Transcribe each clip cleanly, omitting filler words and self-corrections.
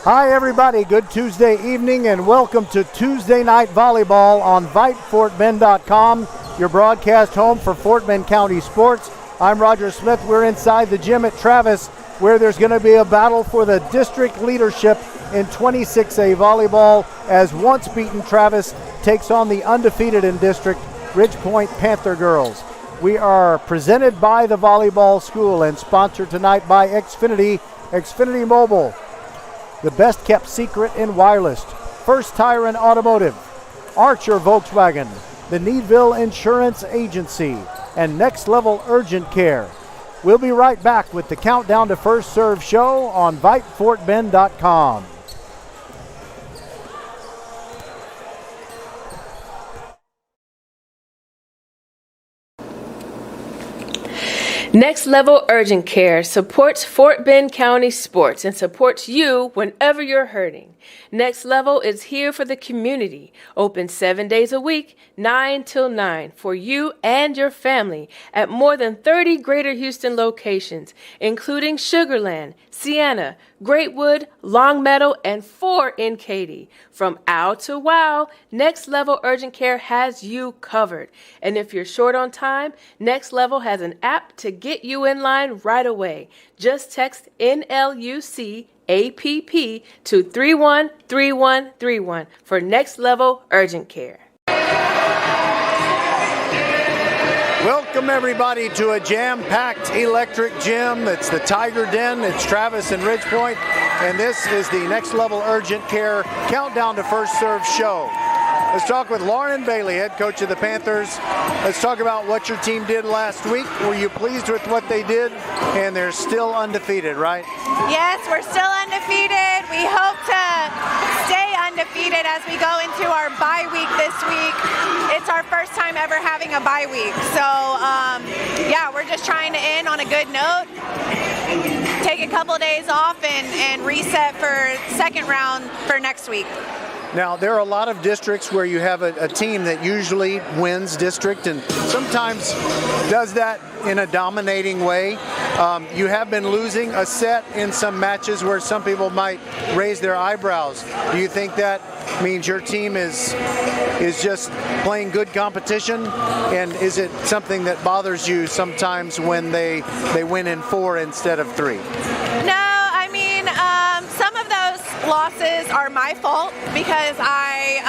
Hi everybody, good Tuesday evening and welcome to Tuesday Night Volleyball on VypeFortBend.com, your broadcast home for Fort Bend County sports. I'm Roger Smith. We're inside the gym at Travis where there's going to be a battle for the district leadership in 26A volleyball as once beaten Travis takes on the undefeated in district Ridge Point Panther Girls. We are presented by the Volleyball School and sponsored tonight by Xfinity Mobile, the best kept secret in wireless, First Tire and Automotive, Archer Volkswagen, the Needville Insurance Agency, and Next Level Urgent Care. We'll be right back with the Countdown to First Serve show on VypeFortBend.com. Next Level Urgent Care supports Fort Bend County sports and supports you whenever you're hurting. Next Level is here for the community, open 7 days a week, 9 till 9, for you and your family at more than 30 Greater Houston locations, including Sugar Land, Sienna, Greatwood, Longmeadow, and 4 in Katy. From ow to wow, Next Level Urgent Care has you covered. And if you're short on time, Next Level has an app to get you in line right away. Just text NLUC APP to 313131 for Next Level Urgent Care. Welcome everybody to a jam-packed electric gym. It's the Tiger Den. It's Travis and Ridge Point, and this is the Next Level Urgent Care Countdown to First Serve show. Let's talk with Lauren Bailey, head coach of the Panthers. Let's talk about what your team did last week. Were you pleased with what they did? And they're still undefeated, right? Yes, we're still undefeated. We hope to stay undefeated as we go into our bye week this week. It's our first time ever having a bye week. So, yeah, we're just trying to end on a good note, take a couple of days off, and reset for second round for next week. Now, there are a lot of districts where you have a team that usually wins district and sometimes does that in a dominating way. You have been losing a set in some matches where some people might raise their eyebrows. Do you think that means your team is just playing good competition? And is it something that bothers you sometimes when they win in 4 instead of 3? No, I mean, some of those losses are my fault because I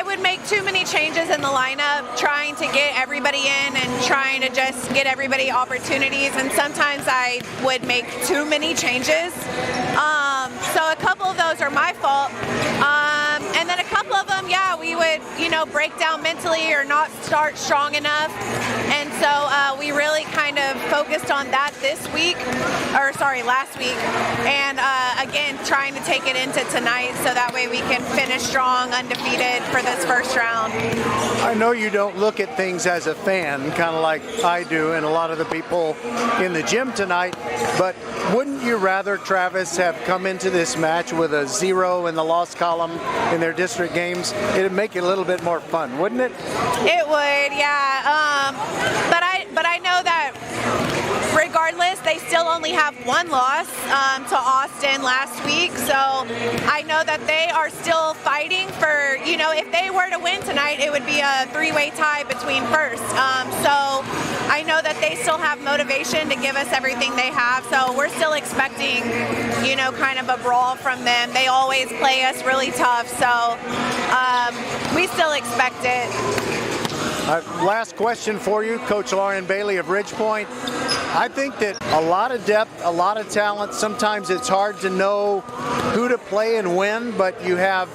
would make too many changes in the lineup, trying to get everybody in and trying to just get everybody opportunities, and sometimes I would make too many changes. So a couple of those are my fault. And then a couple of them, yeah, we would, break down mentally or not start strong enough. And so we really kind of focused on that last week. And again, trying to take it into tonight so that way we can finish strong, undefeated for this first round. I know you don't look at things as a fan, kind of like I do and a lot of the people in the gym tonight, but wouldn't you rather Travis have come into this match with a 0 in the loss column in their district games? It'd make it a little bit more fun, wouldn't it? It would, yeah. But I know that regardless, they still only have one loss to Austin last week. So I know that they are still fighting for, if they were to win tonight, it would be a 3-way tie between first. So I know that they still have motivation to give us everything they have. So we're still expecting, kind of a brawl from them. They always play us really tough. So we still expect it. Last question for you, Coach Lauren Bailey of Ridge Point. I think that a lot of depth, a lot of talent, sometimes it's hard to know who to play and when, but you have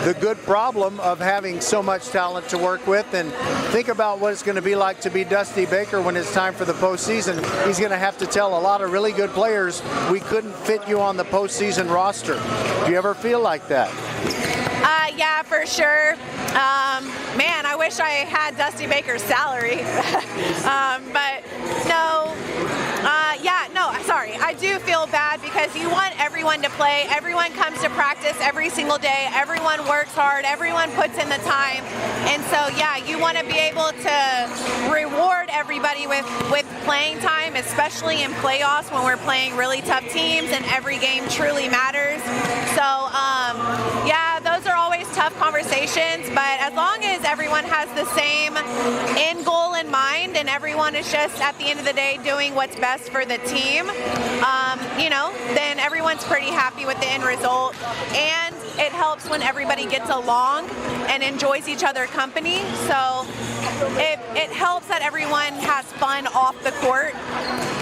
the good problem of having so much talent to work with. And think about what it's going to be like to be Dusty Baker when it's time for the postseason. He's going to have to tell a lot of really good players, we couldn't fit you on the postseason roster. Do you ever feel like that? Yeah, for sure. Man, I wish I had Dusty Baker's salary. But no, sorry. I do feel bad because you want everyone to play. Everyone comes to practice every single day. Everyone works hard. Everyone puts in the time. And so, yeah, you want to be able to reward everybody with playing time, especially in playoffs when we're playing really tough teams and every game truly matters. So, yeah, those are always tough conversations, but as long as everyone has the same end goal in mind and everyone is just at the end of the day doing what's best for the team, then everyone's pretty happy with the end result. And it helps when everybody gets along and enjoys each other's company. So it helps that everyone has fun off the court.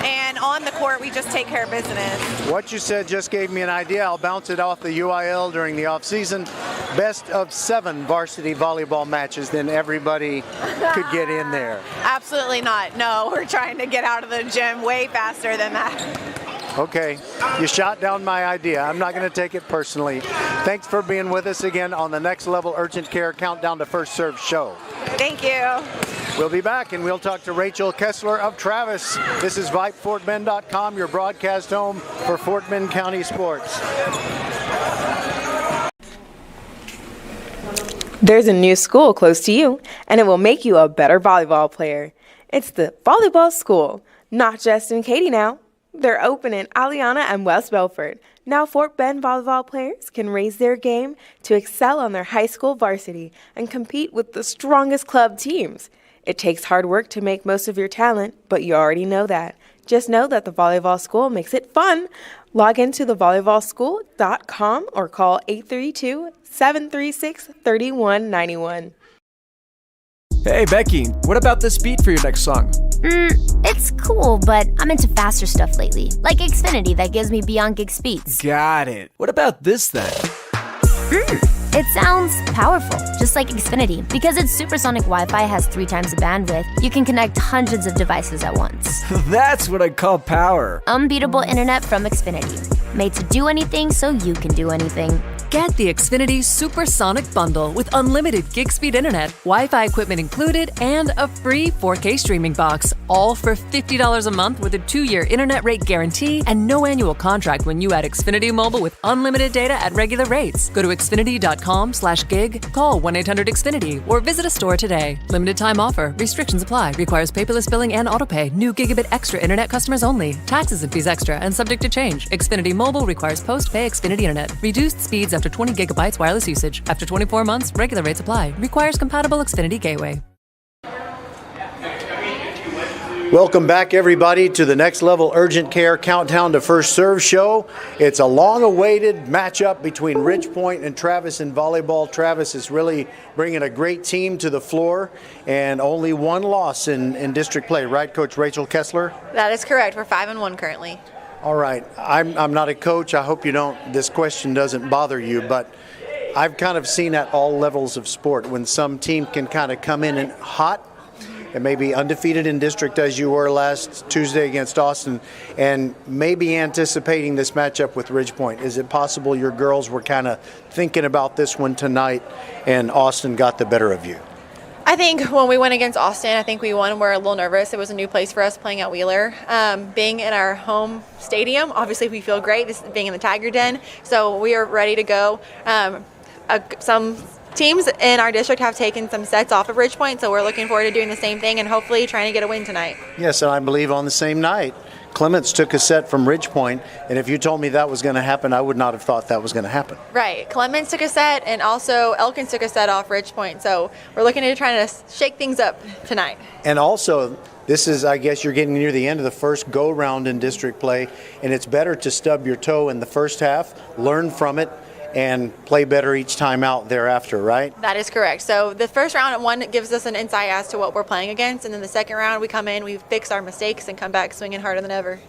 And on the court, we just take care of business. What you said just gave me an idea. I'll bounce it off the UIL during the off-season. Best of 7 varsity volleyball matches, then everybody could get in there. Absolutely not. No, we're trying to get out of the gym way faster than that. Okay, you shot down my idea. I'm not going to take it personally. Thanks for being with us again on the Next Level Urgent Care Countdown to First Serve show. Thank you. We'll be back and we'll talk to Rachel Kessler of Travis. This is VypeFortBend.com, your broadcast home for Fort Bend County sports. There's a new school close to you, and it will make you a better volleyball player. It's the Volleyball School, not just in Katy now. They're open in Aliana and West Belford. Now Fort Bend volleyball players can raise their game to excel on their high school varsity and compete with the strongest club teams. It takes hard work to make most of your talent, but you already know that. Just know that the Volleyball School makes it fun. Log into thevolleyballschool.com or call 832-736-3191. Hey Becky, what about this beat for your next song? It's cool, but I'm into faster stuff lately, like Xfinity that gives me beyond gig speeds. Got it. What about this then? It sounds powerful, just like Xfinity. Because its supersonic Wi-Fi has 3 times the bandwidth, you can connect hundreds of devices at once. That's what I call power. Unbeatable internet from Xfinity. Made to do anything so you can do anything. Get the Xfinity Supersonic Bundle with unlimited gig speed internet, Wi-Fi equipment included, and a free 4K streaming box, all for $50 a month with a 2-year internet rate guarantee and no annual contract when you add Xfinity Mobile with unlimited data at regular rates. Go to xfinity.com/gig, call 1-800-XFINITY, or visit a store today. Limited time offer. Restrictions apply. Requires paperless billing and autopay. New Gigabit Extra internet customers only. Taxes and fees extra and subject to change. Xfinity Mobile requires post-pay Xfinity internet. Reduced speeds after 20 gigabytes wireless usage. After 24 months, regular rates apply. Requires compatible Xfinity gateway. Welcome back, everybody, to the Next Level Urgent Care Countdown to First Serve show. It's a long-awaited matchup between Ridgepoint and Travis in volleyball. Travis is really bringing a great team to the floor, and only one loss in district play, right, Coach Rachel Kessler? That is correct. We're 5-1 currently. All right. I'm not a coach. I hope this question doesn't bother you, but I've kind of seen at all levels of sport when some team can kind of come in and hot and maybe undefeated in district as you were last Tuesday against Austin, and maybe anticipating this matchup with Ridgepoint. Is it possible your girls were kind of thinking about this one tonight and Austin got the better of you? I think when we went against Austin, I think we won. We're a little nervous. It was a new place for us playing at Wheeler. Being in our home stadium, obviously we feel great. This being in the Tiger Den, so we are ready to go. Some teams in our district have taken some sets off of Ridgepoint, so we're looking forward to doing the same thing and hopefully trying to get a win tonight. Yes, and I believe on the same night, Clements took a set from Ridgepoint, and if you told me that was going to happen, I would not have thought that was going to happen. Right. Clements took a set, and also Elkins took a set off Ridgepoint, so we're looking to try to shake things up tonight. And also, this is, I guess, you're getting near the end of the first go-round in district play, and it's better to stub your toe in the first half, learn from it, and play better each time out thereafter, right? That is correct. So the first round, one gives us an insight as to what we're playing against, and then the second round, we come in, we fix our mistakes, and come back swinging harder than ever.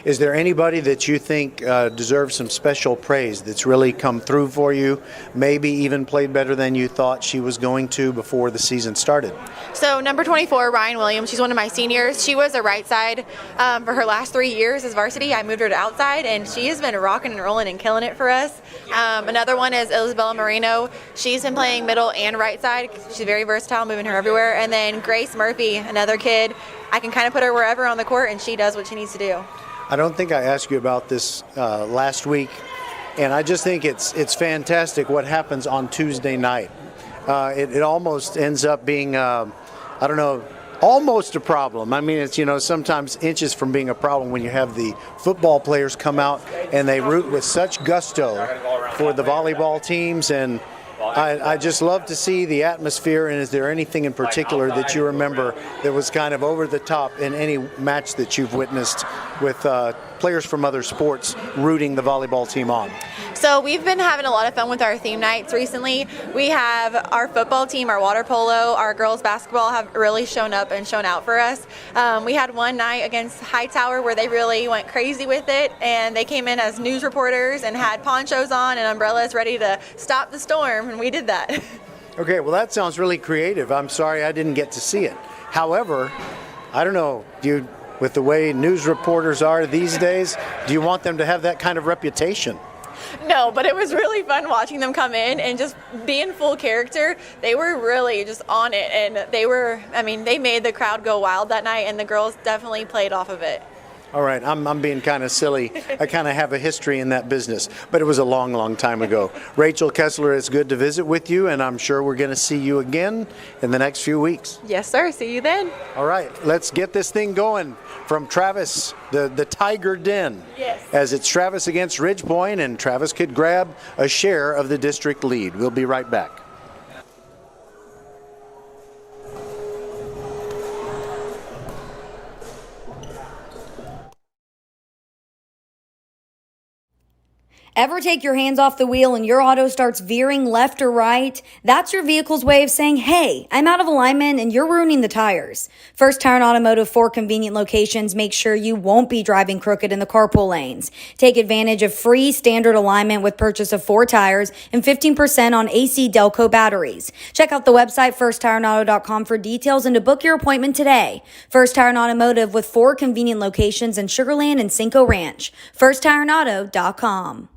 Is there anybody that you think deserves some special praise that's really come through for you, maybe even played better than you thought she was going to before the season started? So number 24, Ryan Williams, she's one of my seniors. She was a right side for her last 3 years as varsity. I moved her to outside, and she has been rocking and rolling and killing it for us. Another one is Isabella Moreno. She's been playing middle and right side. She's very versatile, moving her everywhere. And then Grace Murphy, another kid. I can kind of put her wherever on the court, and she does what she needs to do. I don't think I asked you about this last week, and I just think it's fantastic what happens on Tuesday night. It almost ends up being, almost a problem. I mean, it's, sometimes inches from being a problem when you have the football players come out and they root with such gusto for the volleyball teams, and I just love to see the atmosphere. And is there anything in particular that you remember that was kind of over the top in any match that you've witnessed with players from other sports rooting the volleyball team on? So we've been having a lot of fun with our theme nights recently. We have our football team, our water polo, our girls basketball have really shown up and shown out for us. We had one night against Hightower where they really went crazy with it, and they came in as news reporters and had ponchos on and umbrellas ready to stop the storm, and we did that. Okay, well, that sounds really creative. I'm sorry I didn't get to see it. However, I don't know, with the way news reporters are these days, do you want them to have that kind of reputation? No, but it was really fun watching them come in and just be in full character. They were really just on it, and they made the crowd go wild that night, and the girls definitely played off of it. All right, I'm being kind of silly. I kind of have a history in that business, but it was a long, long time ago. Rachel Kessler, it's good to visit with you, and I'm sure we're going to see you again in the next few weeks. Yes, sir. See you then. All right, let's get this thing going from Travis, the Tiger Den. Yes. As it's Travis against Ridge Point, and Travis could grab a share of the district lead. We'll be right back. Ever take your hands off the wheel and your auto starts veering left or right? That's your vehicle's way of saying, hey, I'm out of alignment and you're ruining the tires. First Tire and Automotive, 4 convenient locations, make sure you won't be driving crooked in the carpool lanes. Take advantage of free standard alignment with purchase of 4 tires and 15% on AC Delco batteries. Check out the website firsttireandauto.com for details and to book your appointment today. First Tire and Automotive with 4 convenient locations in Sugar Land and Cinco Ranch. firsttireandauto.com.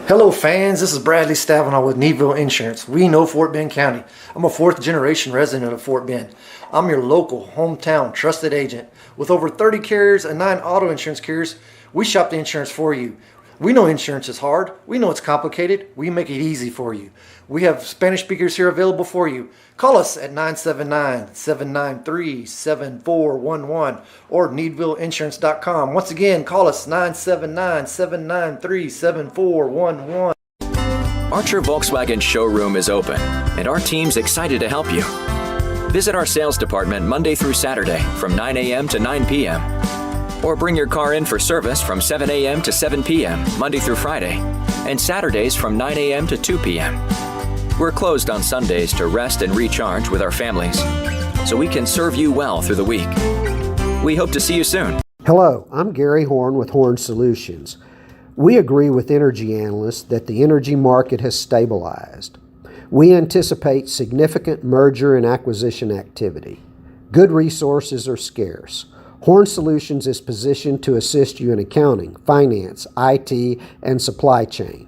Hello fans, this is Bradley Stavanaugh with Needville Insurance. We know Fort Bend County. I'm a 4th generation resident of Fort Bend. I'm your local, hometown, trusted agent. With over 30 carriers and 9 auto insurance carriers, we shop the insurance for you. We know insurance is hard. We know it's complicated. We make it easy for you. We have Spanish speakers here available for you. Call us at 979-793-7411 or needvilleinsurance.com. Once again, call us 979-793-7411. Archer Volkswagen showroom is open, and our team's excited to help you. Visit our sales department Monday through Saturday from 9 a.m. to 9 p.m. Or bring your car in for service from 7 a.m. to 7 p.m. Monday through Friday, and Saturdays from 9 a.m. to 2 p.m. We're closed on Sundays to rest and recharge with our families, so we can serve you well through the week. We hope to see you soon. Hello, I'm Gary Horn with Horn Solutions. We agree with energy analysts that the energy market has stabilized. We anticipate significant merger and acquisition activity. Good resources are scarce. Horn Solutions is positioned to assist you in accounting, finance, IT, and supply chain.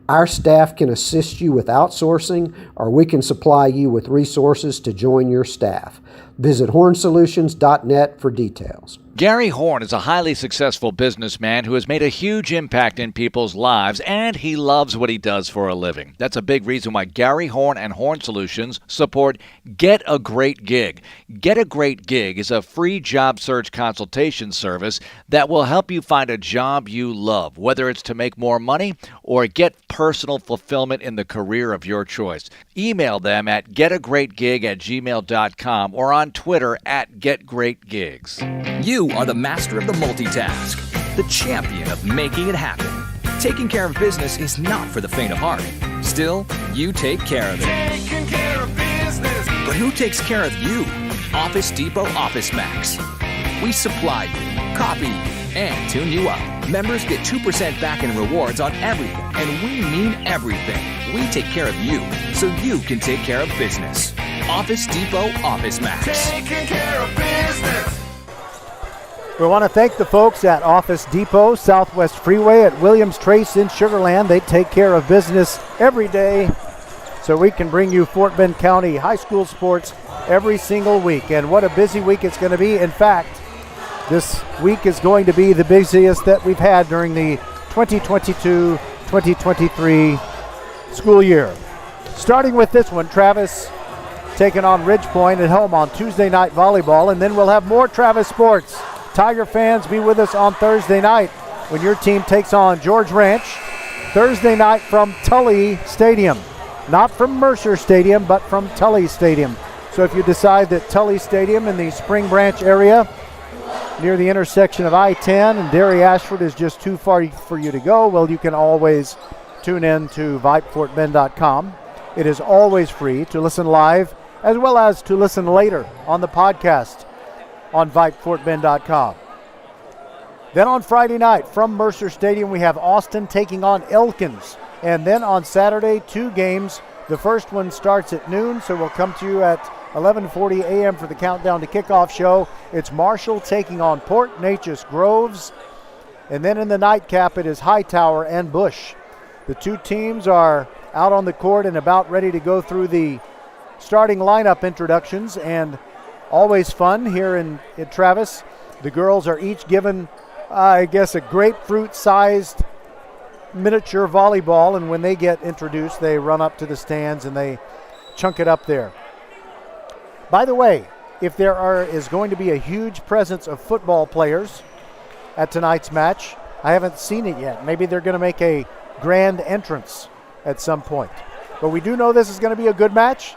Our staff can assist you with outsourcing, or we can supply you with resources to join your staff. Visit hornsolutions.net for details. Gary Horn is a highly successful businessman who has made a huge impact in people's lives, and he loves what he does for a living. That's a big reason why Gary Horn and Horn Solutions support Get a Great Gig. Get a Great Gig is a free job search consultation service that will help you find a job you love, whether it's to make more money or get personal fulfillment in the career of your choice. Email them at getagreatgig@gmail.com or on Twitter at getgreatgigs. You are the master of the multitask, the champion of making it happen. Taking care of business is not for the faint of heart. Still, you take care of it. Taking care of business. But who takes care of you? Office Depot Office Max. We supply you, copy you, and tune you up. Members get 2% back in rewards on everything, and we mean everything. We take care of you, so you can take care of business. Office Depot Office Max. Taking care of business. We want to thank the folks at Office Depot, Southwest Freeway at Williams Trace in Sugar Land. They take care of business every day so we can bring you Fort Bend County high school sports every single week. And what a busy week it's going to be. In fact, This week is going to be the busiest that we've had during the 2022-2023 school year. Starting with this one, Travis taking on Ridge Point at home on Tuesday night volleyball, and then we'll have more Travis sports. Tiger fans, be with us on Thursday night when your team takes on George Ranch. Thursday night from Tully Stadium. Not from Mercer Stadium, but from Tully Stadium. So if you decide that Tully Stadium in the Spring Branch area near the intersection of I-10 and Derry Ashford is just too far for you to go, well, you can always tune in to VypeFortBend.com. It is always free to listen live as well as to listen later on the podcast on VypeFortBend.com. Then on Friday night from Mercer Stadium, we have Austin taking on Elkins. And then on Saturday, 2 games. The first one starts at noon, so we'll come to you at 11:40 a.m. for the countdown to kickoff show. It's Marshall taking on Port Neches Groves. And then in the nightcap, it is Hightower and Bush. The two teams are out on the court and about ready to go through the starting lineup introductions, and always fun here in Travis. The girls are each given, I guess, a grapefruit-sized miniature volleyball, and when they get introduced, they run up to the stands and they chunk it up there. By the way, if there is going to be a huge presence of football players at tonight's match, I haven't seen it yet. Maybe they're going to make a grand entrance at some point. But we do know this is going to be a good match.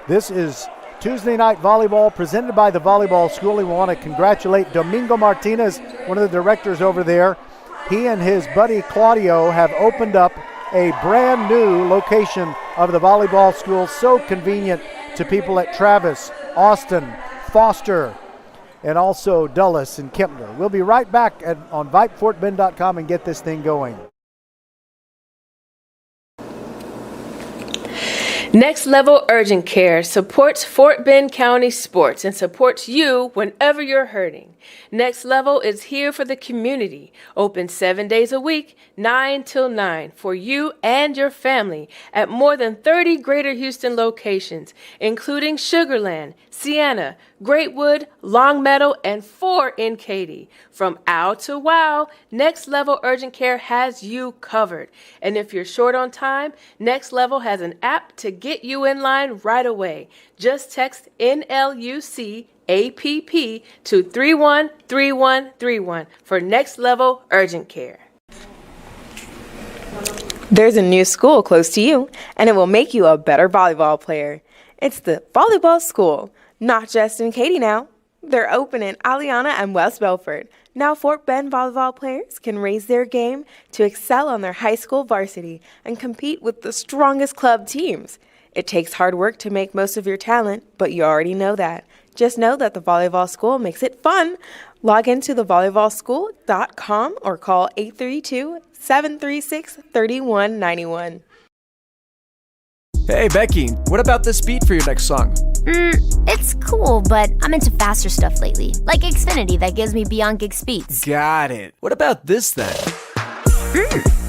This is Tuesday night volleyball presented by the Volleyball School. We want to congratulate Domingo Martinez, one of the directors over there. He and his buddy Claudio have opened up a brand new location of the Volleyball School, so convenient to people at Travis, Austin, Foster, and also Dulles and Kempner. We'll be right back on VypeFortBend.com and get this thing going. Next Level Urgent Care supports Fort Bend County sports and supports you whenever you're hurting. Next Level is here for the community, open 7 days a week, 9 till 9, for you and your family at more than 30 Greater Houston locations, including Sugarland, Sienna, Greatwood, Longmeadow, and 4 in Katy. From ow to wow, Next Level Urgent Care has you covered. And if you're short on time, Next Level has an app to get you in line right away. Just text NLUC APP to 313131 for Next Level Urgent Care. There's a new school close to you, and it will make you a better volleyball player. It's the Volleyball School, not just in Katy now. They're open in Aliana and West Belford. Now Fort Bend volleyball players can raise their game to excel on their high school varsity and compete with the strongest club teams. It takes hard work to make most of your talent, but you already know that. Just know that the Volleyball School makes it fun. Log into thevolleyballschool.com or call 832-736-3191. Hey, Becky, what about this beat for your next song? It's cool, but I'm into faster stuff lately, like Xfinity that gives me beyond gig speeds. Got it. What about this then?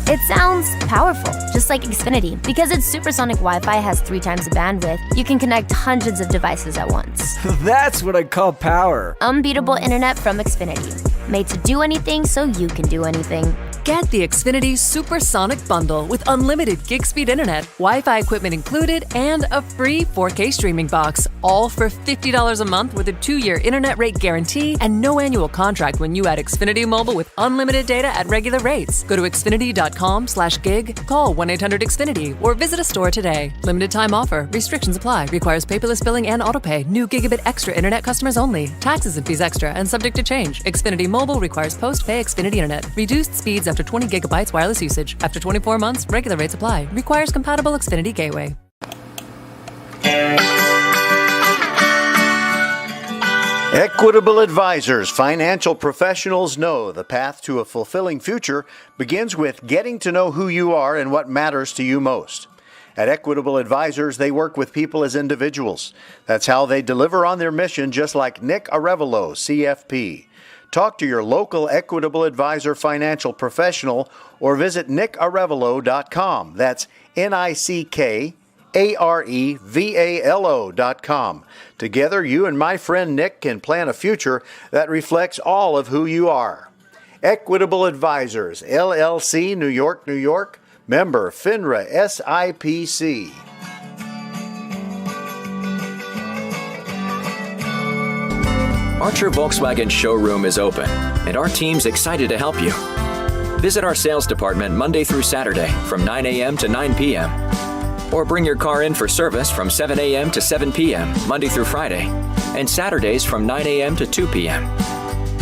It sounds powerful, just like Xfinity. Because its supersonic Wi-Fi has 3 times the bandwidth, you can connect hundreds of devices at once. That's what I call power. Unbeatable internet from Xfinity. Made to do anything so you can do anything. Get the Xfinity Supersonic Bundle with unlimited gig speed internet, Wi-Fi equipment included, and a free 4K streaming box, all for $50 a month with a 2-year internet rate guarantee and no annual contract when you add Xfinity Mobile with unlimited data at regular rates. Go to Xfinity.com/gig, call 1-800-XFINITY, or visit a store today. Limited time offer. Restrictions apply. Requires paperless billing and autopay. New Gigabit Extra internet customers only. Taxes and fees extra and subject to change. Xfinity Mobile requires post-pay Xfinity internet. Reduced speeds after 20 gigabytes wireless usage. After 24 months, regular rates apply. Requires compatible Xfinity gateway. Equitable Advisors financial professionals know the path to a fulfilling future begins with getting to know who you are and what matters to you most. At Equitable Advisors, they work with people as individuals. That's how they deliver on their mission, just like Nick Arevalo, CFP. Talk to your local Equitable Advisor financial professional or visit nickarevalo.com. That's NICKAREVALO.com. AREVALO.com. Together, you and my friend Nick can plan a future that reflects all of who you are. Equitable Advisors, LLC, New York, New York. Member FINRA SIPC. Archer Volkswagen showroom is open, and our team's excited to help you. Visit our sales department Monday through Saturday from 9 a.m. to 9 p.m. Or bring your car in for service from 7 a.m. to 7 p.m. Monday through Friday, and Saturdays from 9 a.m. to 2 p.m.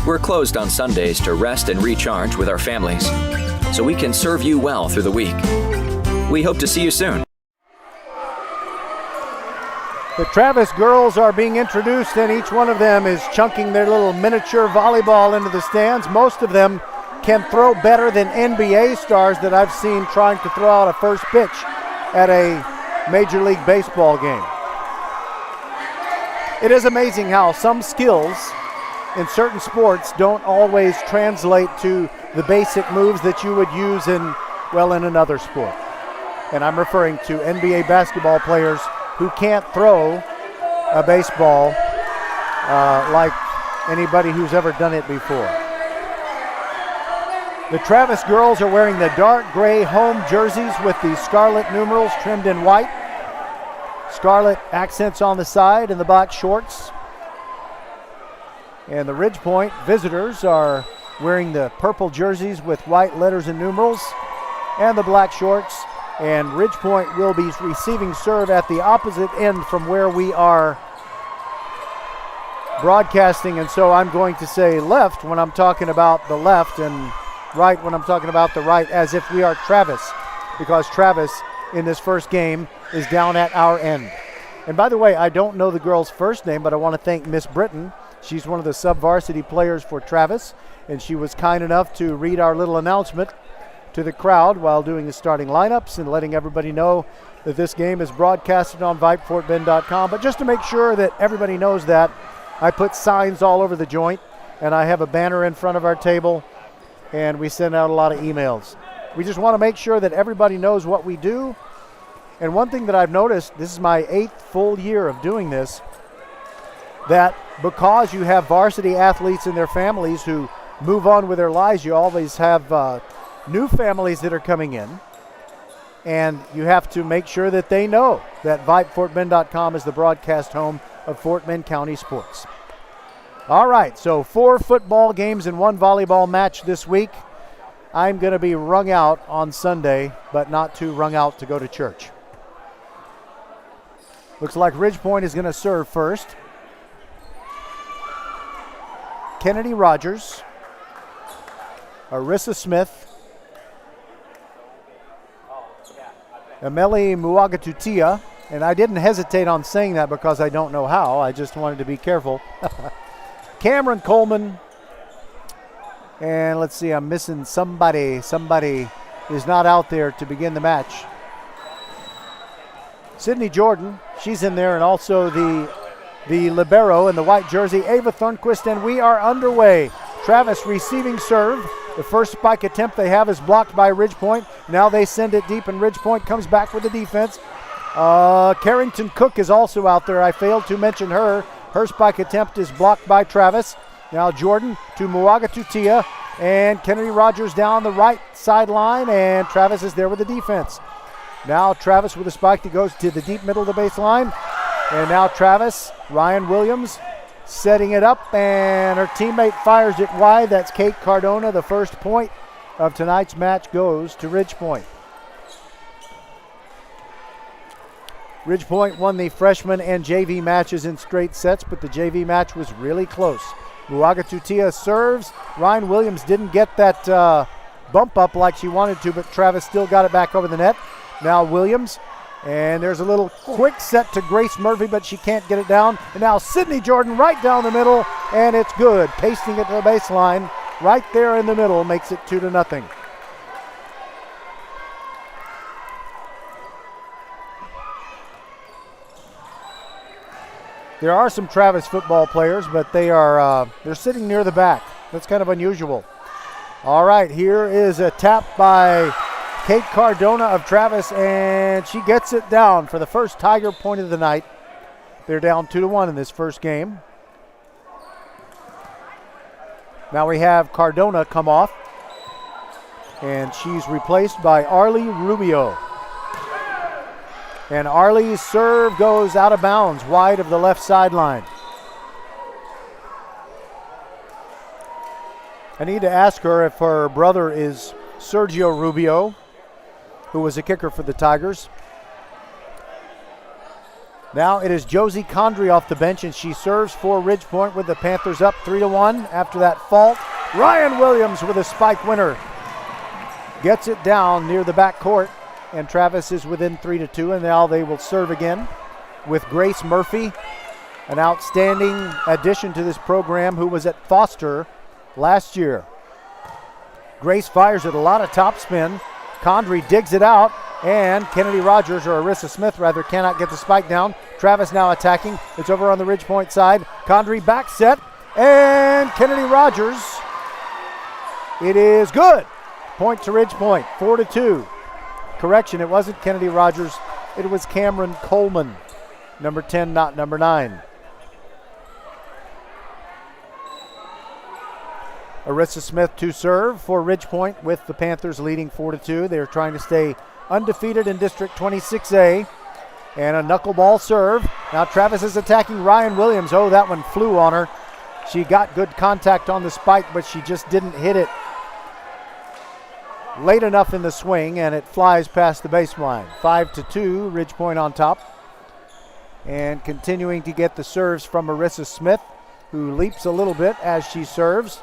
We're closed on Sundays to rest and recharge with our families, so we can serve you well through the week. We hope to see you soon. The Travis girls are being introduced, and each one of them is chunking their little miniature volleyball into the stands. Most of them can throw better than NBA stars that I've seen trying to throw out a first pitch at a Major League Baseball game. It is amazing how some skills in certain sports don't always translate to the basic moves that you would use in another sport. And I'm referring to NBA basketball players who can't throw a baseball like anybody who's ever done it before. The Travis girls are wearing the dark gray home jerseys with the scarlet numerals trimmed in white. Scarlet accents on the side and the black shorts. And the Ridgepoint visitors are wearing the purple jerseys with white letters and numerals and the black shorts. And Ridgepoint will be receiving serve at the opposite end from where we are broadcasting. And so I'm going to say left when I'm talking about the left and right when I'm talking about the right, as if we are Travis, because Travis in this first game is down at our end. And by the way, I don't know the girl's first name, but I want to thank Miss Britton. She's one of the sub-varsity players for Travis, and she was kind enough to read our little announcement to the crowd while doing the starting lineups and letting everybody know that this game is broadcasted on VypeFortBend.com. But just to make sure that everybody knows that, I put signs all over the joint, and I have a banner in front of our table, and we send out a lot of emails. We just want to make sure that everybody knows what we do. And one thing that I've noticed, this is my 8th full year of doing this, that because you have varsity athletes and their families who move on with their lives, you always have new families that are coming in. And you have to make sure that they know that VypeFortBend.com is the broadcast home of Fort Bend County sports. All right, so 4 football games and 1 volleyball match this week. I'm going to be wrung out on Sunday, but not too wrung out to go to church. Looks like Ridgepoint is going to serve first. Kennedy Rogers, Arissa Smith, Ameli Muagatutia, and I didn't hesitate on saying that because I don't know how. I just wanted to be careful. Cameron Coleman, and let's see, I'm missing somebody. Somebody is not out there to begin the match. Sydney Jordan, she's in there, and also the libero in the white jersey, Ava Thornquist, and we are underway. Travis receiving serve. The first spike attempt they have is blocked by Ridgepoint. Now they send it deep, and Ridgepoint comes back with the defense. Carrington Cook is also out there. I failed to mention her. Her spike attempt is blocked by Travis. Now Jordan to Muagatutia, and Kennedy Rogers down the right sideline, and Travis is there with the defense. Now Travis with a spike that goes to the deep middle of the baseline. And now Travis, Ryan Williams, setting it up, and her teammate fires it wide. That's Kate Cardona. The first point of tonight's match goes to Ridgepoint. Ridgepoint won the freshman and JV matches in straight sets, but the JV match was really close. Muagatutia serves. Ryan Williams didn't get that bump up like she wanted to, but Travis still got it back over the net. Now Williams, and there's a little quick set to Grace Murphy, but she can't get it down. And now Sydney Jordan right down the middle, and it's good. Pasting it to the baseline right there in the middle makes it 2-0. There are some Travis football players, but they're sitting near the back. That's kind of unusual. All right, here is a tap by Kate Cardona of Travis, and she gets it down for the first Tiger point of the night. They're down 2-1 in this first game. Now we have Cardona come off, and she's replaced by Arlie Rubio. And Arlie's serve goes out of bounds, wide of the left sideline. I need to ask her if her brother is Sergio Rubio, who was a kicker for the Tigers. Now it is Josie Condry off the bench, and she serves for Ridgepoint with the Panthers up 3-1 after that fault. Ryan Williams with a spike winner. Gets it down near the back court, and Travis is within 3-2, and now they will serve again with Grace Murphy, an outstanding addition to this program who was at Foster last year. Grace fires at a lot of topspin. Condry digs it out, and Kennedy Rogers, or Arissa Smith rather, cannot get the spike down. Travis now attacking. It's over on the Ridgepoint side. Condry back set, and Kennedy Rogers. It is good. Point to Ridgepoint, 4-2. Correction, it wasn't Kennedy Rogers. It was Cameron Coleman, number 10, not number 9. Arissa Smith to serve for Ridgepoint with the Panthers leading 4-2. They're trying to stay undefeated in District 26A. And a knuckleball serve. Now Travis is attacking Ryan Williams. Oh, that one flew on her. She got good contact on the spike, but she just didn't hit it late enough in the swing, and it flies past the baseline. 5-2, Ridgepoint on top. And continuing to get the serves from Arissa Smith, who leaps a little bit as she serves.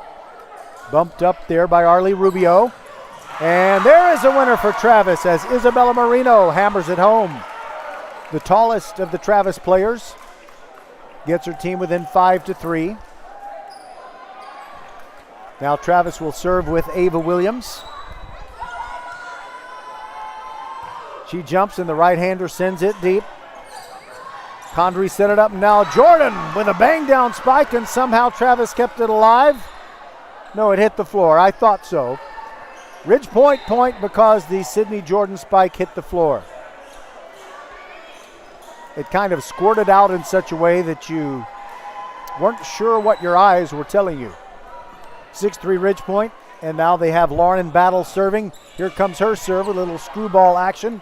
Bumped up there by Arlie Rubio. And there is a winner for Travis as Isabella Marino hammers it home. The tallest of the Travis players gets her team within 5-3. Now Travis will serve with Ava Williams. She jumps and the right-hander sends it deep. Condry set it up. Now Jordan with a bang down spike, and somehow Travis kept it alive. No, it hit the floor. I thought so. Ridgepoint point because the Sydney Jordan spike hit the floor. It kind of squirted out in such a way that you weren't sure what your eyes were telling you. 6-3 Ridgepoint, and now they have Lauren Battle serving. Here comes her serve, a little screwball action.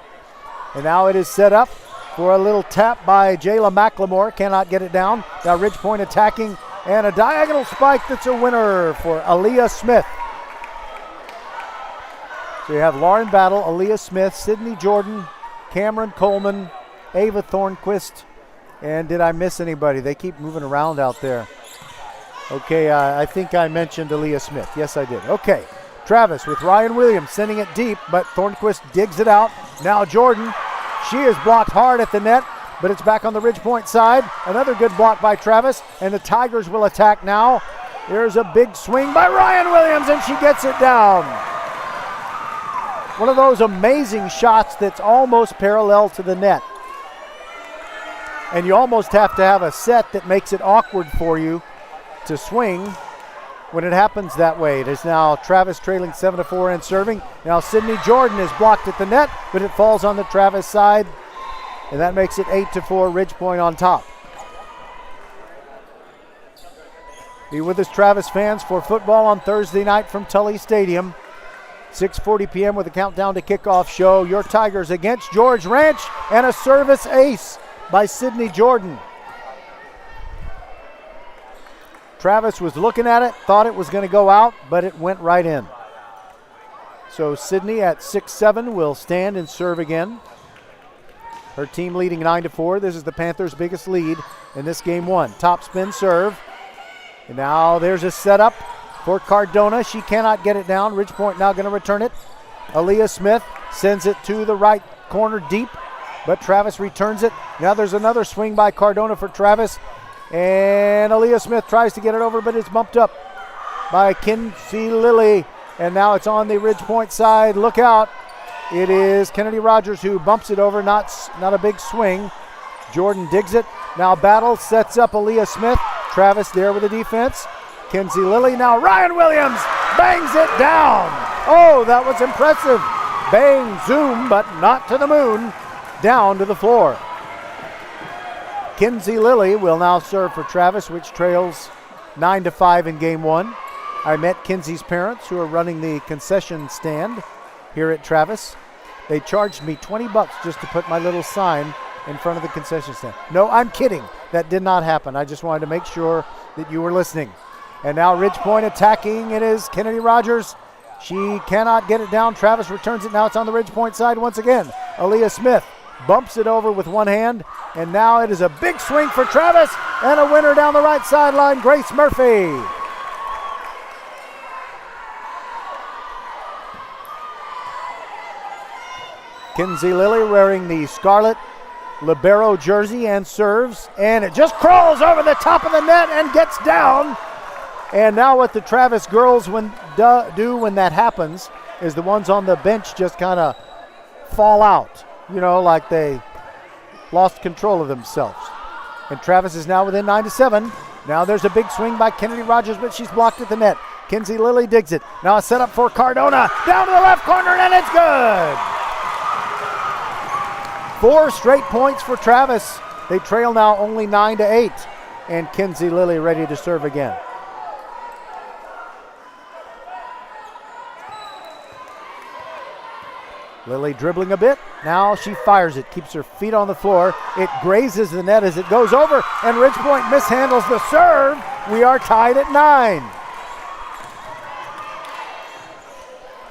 And now it is set up for a little tap by Jayla McLemore. Cannot get it down. Now Ridgepoint attacking, and a diagonal spike that's a winner for Aaliyah Smith. So you have Lauren Battle, Aaliyah Smith, Sydney Jordan, Cameron Coleman, Ava Thornquist, and did I miss anybody? They keep moving around out there. Okay, I think I mentioned Aaliyah Smith. Yes, I did. Okay, Travis with Ryan Williams sending it deep, but Thornquist digs it out. Now Jordan, she is blocked hard at the net, but it's back on the Ridgepoint side. Another good block by Travis, and the Tigers will attack now. There's a big swing by Ryan Williams, and she gets it down. One of those amazing shots that's almost parallel to the net. And you almost have to have a set that makes it awkward for you to swing when it happens that way. It is now Travis trailing 7-4 and serving. Now Sydney Jordan is blocked at the net, but it falls on the Travis side, and that makes it 8-4, Ridgepoint on top. Be with us, Travis fans, for football on Thursday night from Tully Stadium. 6:40 p.m. with a countdown to kickoff show. Your Tigers against George Ranch, and a service ace by Sydney Jordan. Travis was looking at it, thought it was going to go out, but it went right in. So Sydney at 6-7 will stand and serve again. Her team leading 9-4. This is the Panthers' biggest lead in this game one. Top spin serve. And now there's a setup for Cardona. She cannot get it down. Ridgepoint now going to return it. Aaliyah Smith sends it to the right corner deep, but Travis returns it. Now there's another swing by Cardona for Travis. And Aaliyah Smith tries to get it over, but it's bumped up by Kinsey Lilly. And now it's on the Ridgepoint side. Look out. It is Kennedy Rogers who bumps it over. Not a big swing. Jordan digs it. Now Battle sets up Aaliyah Smith. Travis there with the defense. Kinsey Lilly. Now Ryan Williams bangs it down. Oh, that was impressive. Bang, zoom, but not to the moon. Down to the floor. Kinsey Lilly will now serve for Travis, which trails 9-5 in game one. I met Kinsey's parents, who are running the concession stand here at Travis. They charged me $20 just to put my little sign in front of the concession stand. No, I'm kidding. That did not happen. I just wanted to make sure that you were listening. And now Ridge Point attacking. It is Kennedy Rogers. She cannot get it down. Travis returns it. Now it's on the Ridge Point side once again. Aaliyah Smith bumps it over with one hand. And now it is a big swing for Travis. And a winner down the right sideline, Grace Murphy. Kinsey Lilly wearing the scarlet libero jersey and serves, and it just crawls over the top of the net and gets down. And now what the Travis girls do when that happens is the ones on the bench just kind of fall out, like they lost control of themselves. And Travis is now within 9-7. Now there's a big swing by Kennedy Rogers, but she's blocked at the net. Kinsey Lilly digs it. Now a setup for Cardona. Down to the left corner, and it's good. 4 straight points for Travis. They trail now only 9-8. And Kinsey Lilly ready to serve again. Lilly dribbling a bit. Now she fires it. Keeps her feet on the floor. It grazes the net as it goes over. And Ridge Point mishandles the serve. We are tied at 9.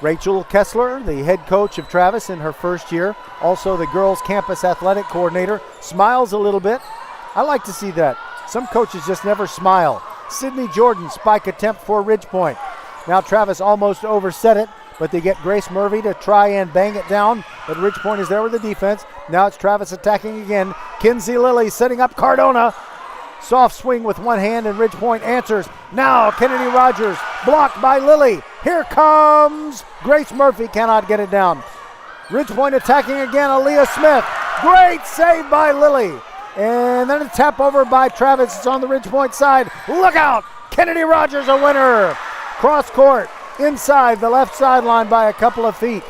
Rachel Kessler, the head coach of Travis in her first year, also the girls' campus athletic coordinator, smiles a little bit. I like to see that. Some coaches just never smile. Sydney Jordan, spike attempt for Ridge Point. Now Travis almost overset it, but they get Grace Murphy to try and bang it down, but Ridge Point is there with the defense. Now it's Travis attacking again. Kinsey Lilly setting up Cardona. Soft swing with one hand, and Ridge Point answers. Now Kennedy Rogers blocked by Lilly. Here comes Grace Murphy, cannot get it down. Ridge Point attacking again, Aaliyah Smith. Great save by Lilly. And then a tap over by Travis. It's on the Ridge Point side. Look out! Kennedy Rogers a winner. Cross court, inside the left sideline by a couple of feet.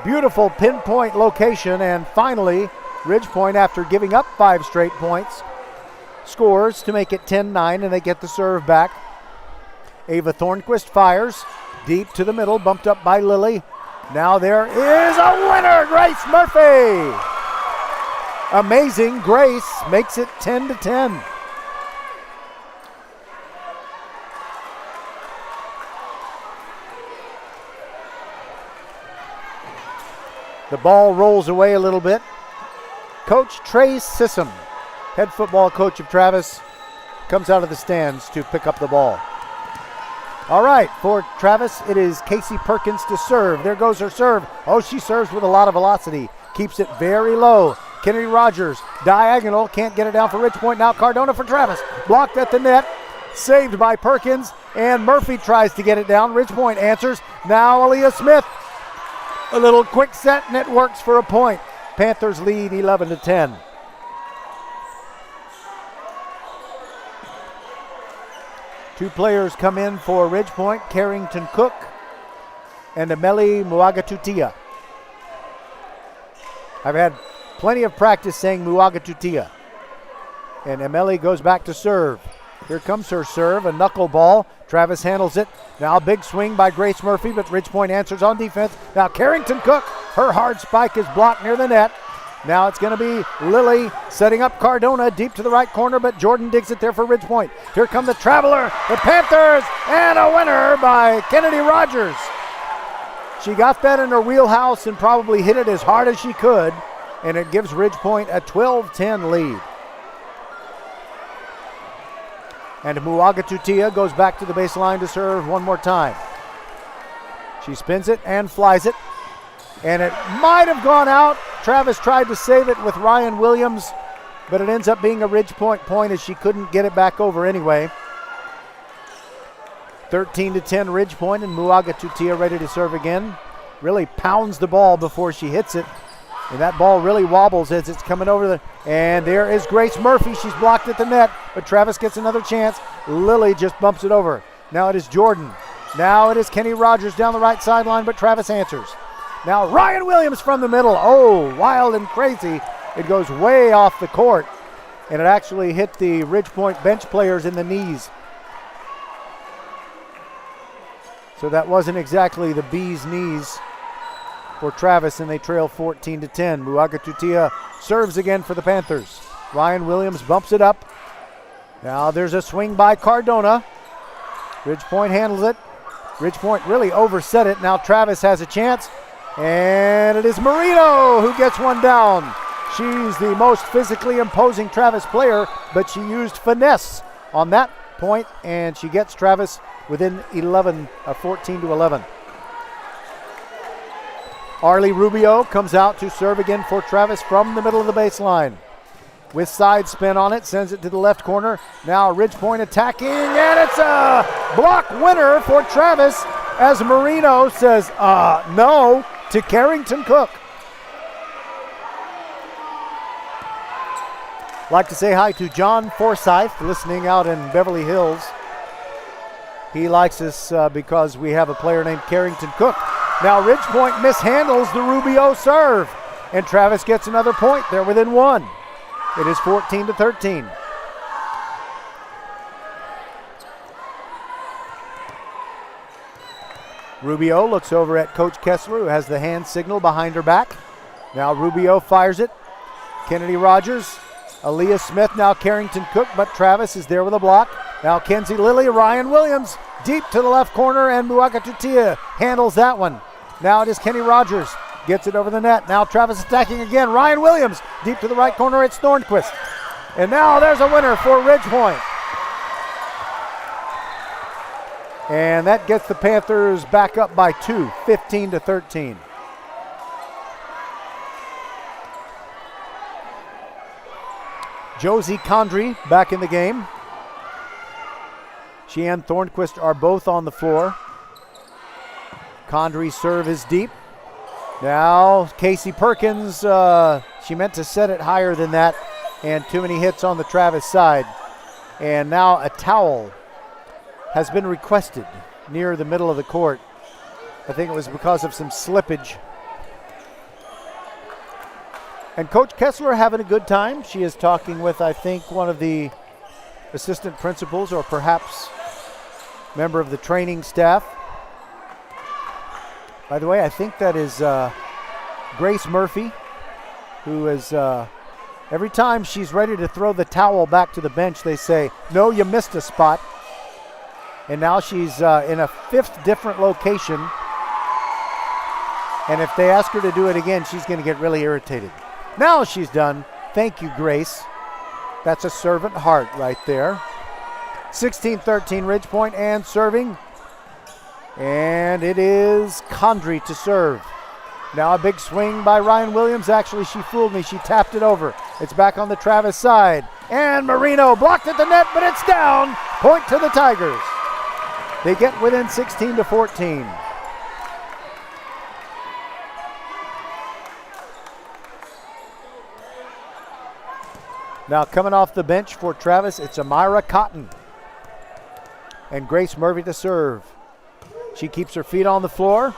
Beautiful pinpoint location, and finally, Ridge Point, after giving up 5 straight points, scores to make it 10-9, and they get the serve back. Ava Thornquist fires deep to the middle, bumped up by Lilly. Now there is a winner, Grace Murphy. Amazing. Grace makes it 10-10. The ball rolls away a little bit. Coach Trey Sissom, head football coach of Travis, comes out of the stands to pick up the ball. All right, for Travis, it is Casey Perkins to serve. There goes her serve. Oh, she serves with a lot of velocity. Keeps it very low. Kennedy Rogers, diagonal, can't get it down for Ridge Point. Now Cardona for Travis. Blocked at the net, saved by Perkins, and Murphy tries to get it down. Ridge Point answers. Now Aaliyah Smith. A little quick set, and it works for a point. Panthers lead 11-10. Two players come in for Ridge Point, Carrington Cook and Ameli Muagatutia. I've had plenty of practice saying Muagatutia. And Ameli goes back to serve. Here comes her serve, a knuckleball. Travis handles it. Now a big swing by Grace Murphy, but Ridge Point answers on defense. Now Carrington Cook, her hard spike is blocked near the net. Now it's going to be Lilly setting up Cardona deep to the right corner, but Jordan digs it there for Ridge Point. Here come the Traveler, the Panthers, and a winner by Kennedy Rogers. She got that in her wheelhouse and probably hit it as hard as she could, and it gives Ridge Point a 12-10 lead. And Muagatutia goes back to the baseline to serve one more time. She spins it and flies it. And it might have gone out. Travis tried to save it with Ryan Williams, but it ends up being a Ridge Point point as she couldn't get it back over anyway. 13-10 Ridge Point, and Muagatutia ready to serve again. Really pounds the ball before she hits it. And that ball really wobbles as it's coming over the... And there is Grace Murphy. She's blocked at the net, but Travis gets another chance. Lilly just bumps it over. Now it is Jordan. Now it is Kenny Rogers down the right sideline, but Travis answers. Now Ryan Williams from the middle. Oh, wild and crazy. It goes way off the court, and it actually hit the Ridgepoint bench players in the knees. So that wasn't exactly the bee's knees for Travis, and they trail 14-10. Muagatutia serves again for the Panthers. Ryan Williams bumps it up. Now there's a swing by Cardona. Ridgepoint handles it. Ridgepoint really overset it. Now Travis has a chance, and it is Marino who gets one down. She's the most physically imposing Travis player, but she used finesse on that point, and she gets Travis within 14-11. Arlie Rubio comes out to serve again for Travis from the middle of the baseline. With side spin on it, sends it to the left corner. Now Ridgepoint attacking, and it's a block winner for Travis as Marino says no to Carrington Cook. Like to say hi to John Forsyth, listening out in Beverly Hills. He likes us because we have a player named Carrington Cook. Now Ridgepoint mishandles the Rubio serve, and Travis gets another point. They're within one. It is 14-13. Rubio looks over at Coach Kessler, who has the hand signal behind her back. Now Rubio fires it. Kennedy Rogers. Aaliyah Smith, now Carrington Cook, but Travis is there with a block. Now Kenzie Lilly, Ryan Williams, deep to the left corner, and Muagatutia handles that one. Now it is Kenny Rogers, gets it over the net. Now Travis attacking again. Ryan Williams, deep to the right corner, it's Thornquist. And now there's a winner for Ridgepoint. And that gets the Panthers back up by 2, 15-13. Josie Condry back in the game. She and Thornquist are both on the floor. Condry's serve is deep. Now Casey Perkins, she meant to set it higher than that, and too many hits on the Travis side. And now a towel has been requested near the middle of the court. I think it was because of some slippage. And Coach Kessler having a good time. She is talking with, I think, one of the assistant principals or perhaps member of the training staff. By the way, I think that is Grace Murphy, who is, every time she's ready to throw the towel back to the bench, they say, no, you missed a spot. And now she's in a 5th different location. And if they ask her to do it again, she's going to get really irritated. Now she's done. Thank you, Grace. That's a servant heart right there. 16-13 Ridgepoint, and serving. And it is Condry to serve. Now a big swing by Ryan Williams. Actually, she fooled me. She tapped it over. It's back on the Travis side. And Marino blocked at the net, but it's down. Point to the Tigers. They get within 16-14. Now coming off the bench for Travis, it's Amira Cotton. And Grace Murphy to serve. She keeps her feet on the floor.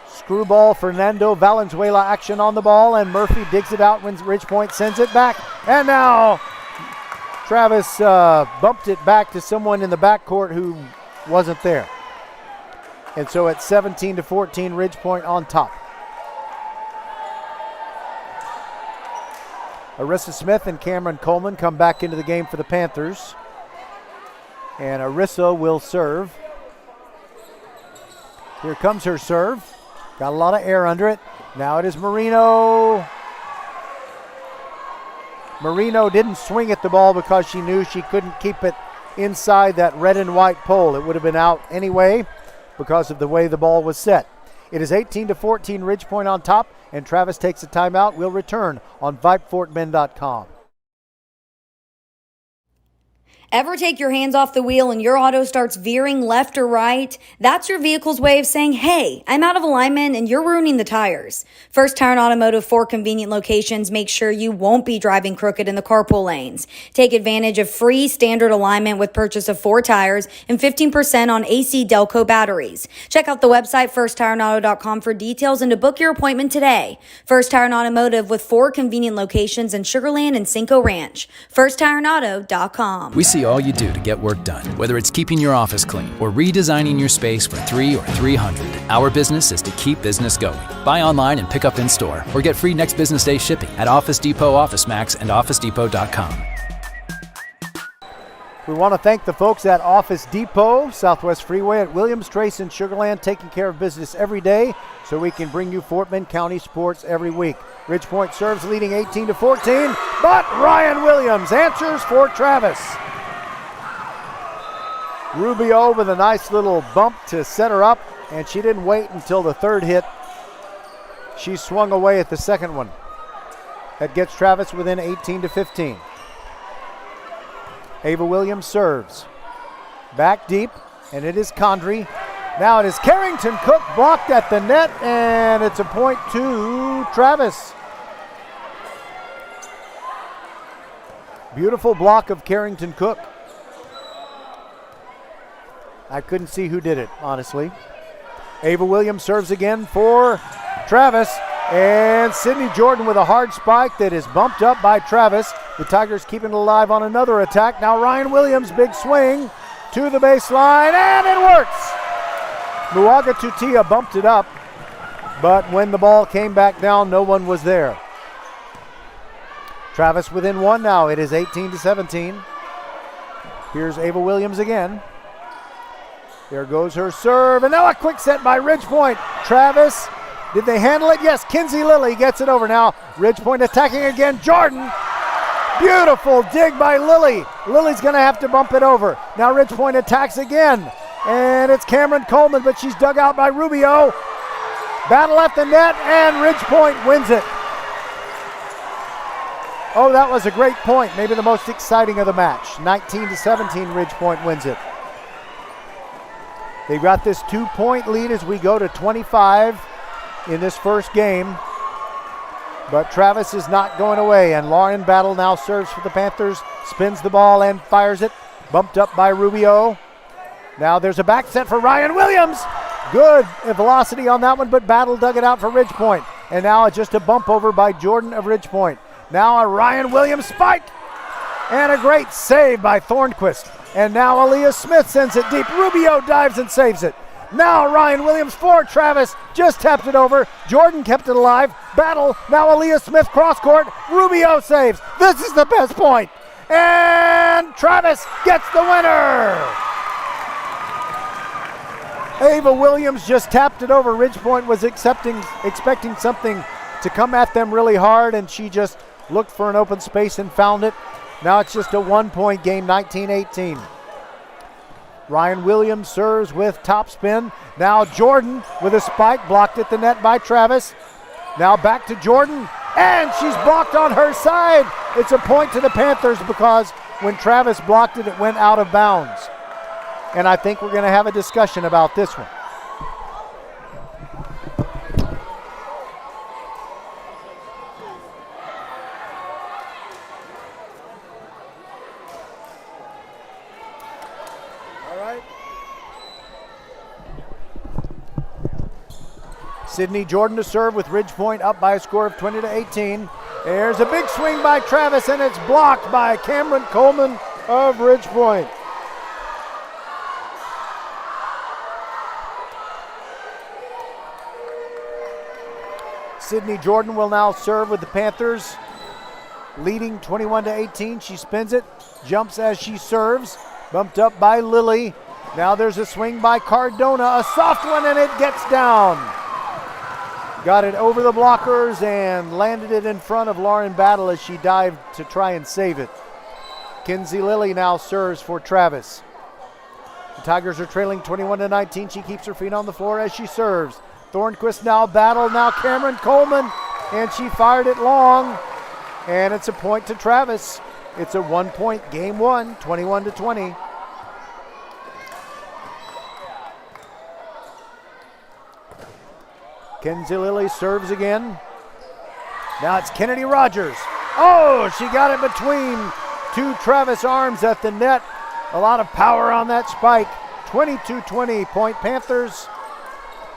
Screwball Fernando Valenzuela action on the ball, and Murphy digs it out when Ridgepoint sends it back. And now Travis bumped it back to someone in the backcourt who wasn't there. And so it's 17-14 Ridgepoint on top. Arissa Smith and Cameron Coleman come back into the game for the Panthers. And Arissa will serve. Here comes her serve. Got a lot of air under it. Now it is Marino. Marino didn't swing at the ball because she knew she couldn't keep it inside that red and white pole. It would have been out anyway because of the way the ball was set. It is 18-14 Ridgepoint on top, and Travis takes a timeout. We'll return on VypeFortBend.com. Ever take your hands off the wheel and your auto starts veering left or right? That's your vehicle's way of saying, hey, I'm out of alignment and you're ruining the tires. First Tire and Automotive, 4 convenient locations, make sure you won't be driving crooked in the carpool lanes. Take advantage of free standard alignment with purchase of 4 tires and 15% on AC Delco batteries. Check out the website firsttireandauto.com for details and to book your appointment today. First Tire and Automotive with 4 convenient locations in Sugar Land and Cinco Ranch. firsttireandauto.com. We see all you do to get work done, whether it's keeping your office clean or redesigning your space for 3 or 300. Our business is to keep business going. Buy online and pick up in store or get free next business day shipping at Office Depot, Office Max, and OfficeDepot.com. We want to thank the folks at Office Depot, Southwest Freeway at Williams Trace in Sugar Land, taking care of business every day so we can bring you Fort Bend County sports every week. Ridgepoint serves leading 18-14, but Ryan Williams answers for Travis. Rubio with a nice little bump to set her up, and she didn't wait until the third hit. She swung away at the second one. That gets Travis within 18-15. Ava Williams serves. Back deep, and it is Condry. Now it is Carrington Cook blocked at the net, and it's a point to Travis. Beautiful block of Carrington Cook. I couldn't see who did it, honestly. Ava Williams serves again for Travis. And Sydney Jordan with a hard spike that is bumped up by Travis. The Tigers keeping it alive on another attack. Now Ryan Williams, big swing to the baseline, and it works. Muaga Tutia bumped it up, but when the ball came back down, no one was there. Travis within 1 now. It is 18-17. Here's Ava Williams again. There goes her serve, and now a quick set by Ridgepoint. Travis, did they handle it? Yes, Kinsey Lilly gets it over now. Ridgepoint attacking again. Jordan, beautiful dig by Lilly. Lilly's going to have to bump it over. Now Ridgepoint attacks again, and it's Cameron Coleman, but she's dug out by Rubio. Battle at the net, and Ridgepoint wins it. Oh, that was a great point. Maybe the most exciting of the match. 19-17, Ridgepoint wins it. They've got this 2-point lead as we go to 25 in this first game. But Travis is not going away, and Lauren Battle now serves for the Panthers, spins the ball and fires it. Bumped up by Rubio. Now there's a back set for Ryan Williams. Good velocity on that one, but Battle dug it out for Ridgepoint. And now just a bump over by Jordan of Ridgepoint. Now a Ryan Williams spike. And a great save by Thornquist. And now Aaliyah Smith sends it deep. Rubio dives and saves it. Now Ryan Williams for Travis. Just tapped it over. Jordan kept it alive. Battle. Now Aaliyah Smith cross court. Rubio saves. This is the best point. And Travis gets the winner. Ava Williams just tapped it over. Ridgepoint was expecting something to come at them really hard, and she just looked for an open space and found it. Now it's just a 1-point game, 19-18. Ryan Williams serves with topspin. Now Jordan with a spike, blocked at the net by Travis. Now back to Jordan, and she's blocked on her side. It's a point to the Panthers because when Travis blocked it, it went out of bounds. And I think we're going to have a discussion about this one. Sydney Jordan to serve with Ridgepoint up by a score of 20-18. There's a big swing by Travis, and it's blocked by Cameron Coleman of Ridgepoint. Sydney Jordan will now serve with the Panthers, leading 21-18. She spins it, jumps as she serves, bumped up by Lilly. Now there's a swing by Cardona, a soft one, and it gets down. Got it over the blockers and landed it in front of Lauren Battle as she dived to try and save it. Kinsey Lilly now serves for Travis. The Tigers are trailing 21-19. She keeps her feet on the floor as she serves. Thornquist now Battle, now Cameron Coleman, and she fired it long, and it's a point to Travis. It's a 1-point game one, 21-20. Kenzie Lilly serves again. Now it's Kennedy Rogers. Oh, she got it between two Travis arms at the net. A lot of power on that spike. 22-20 Point Panthers.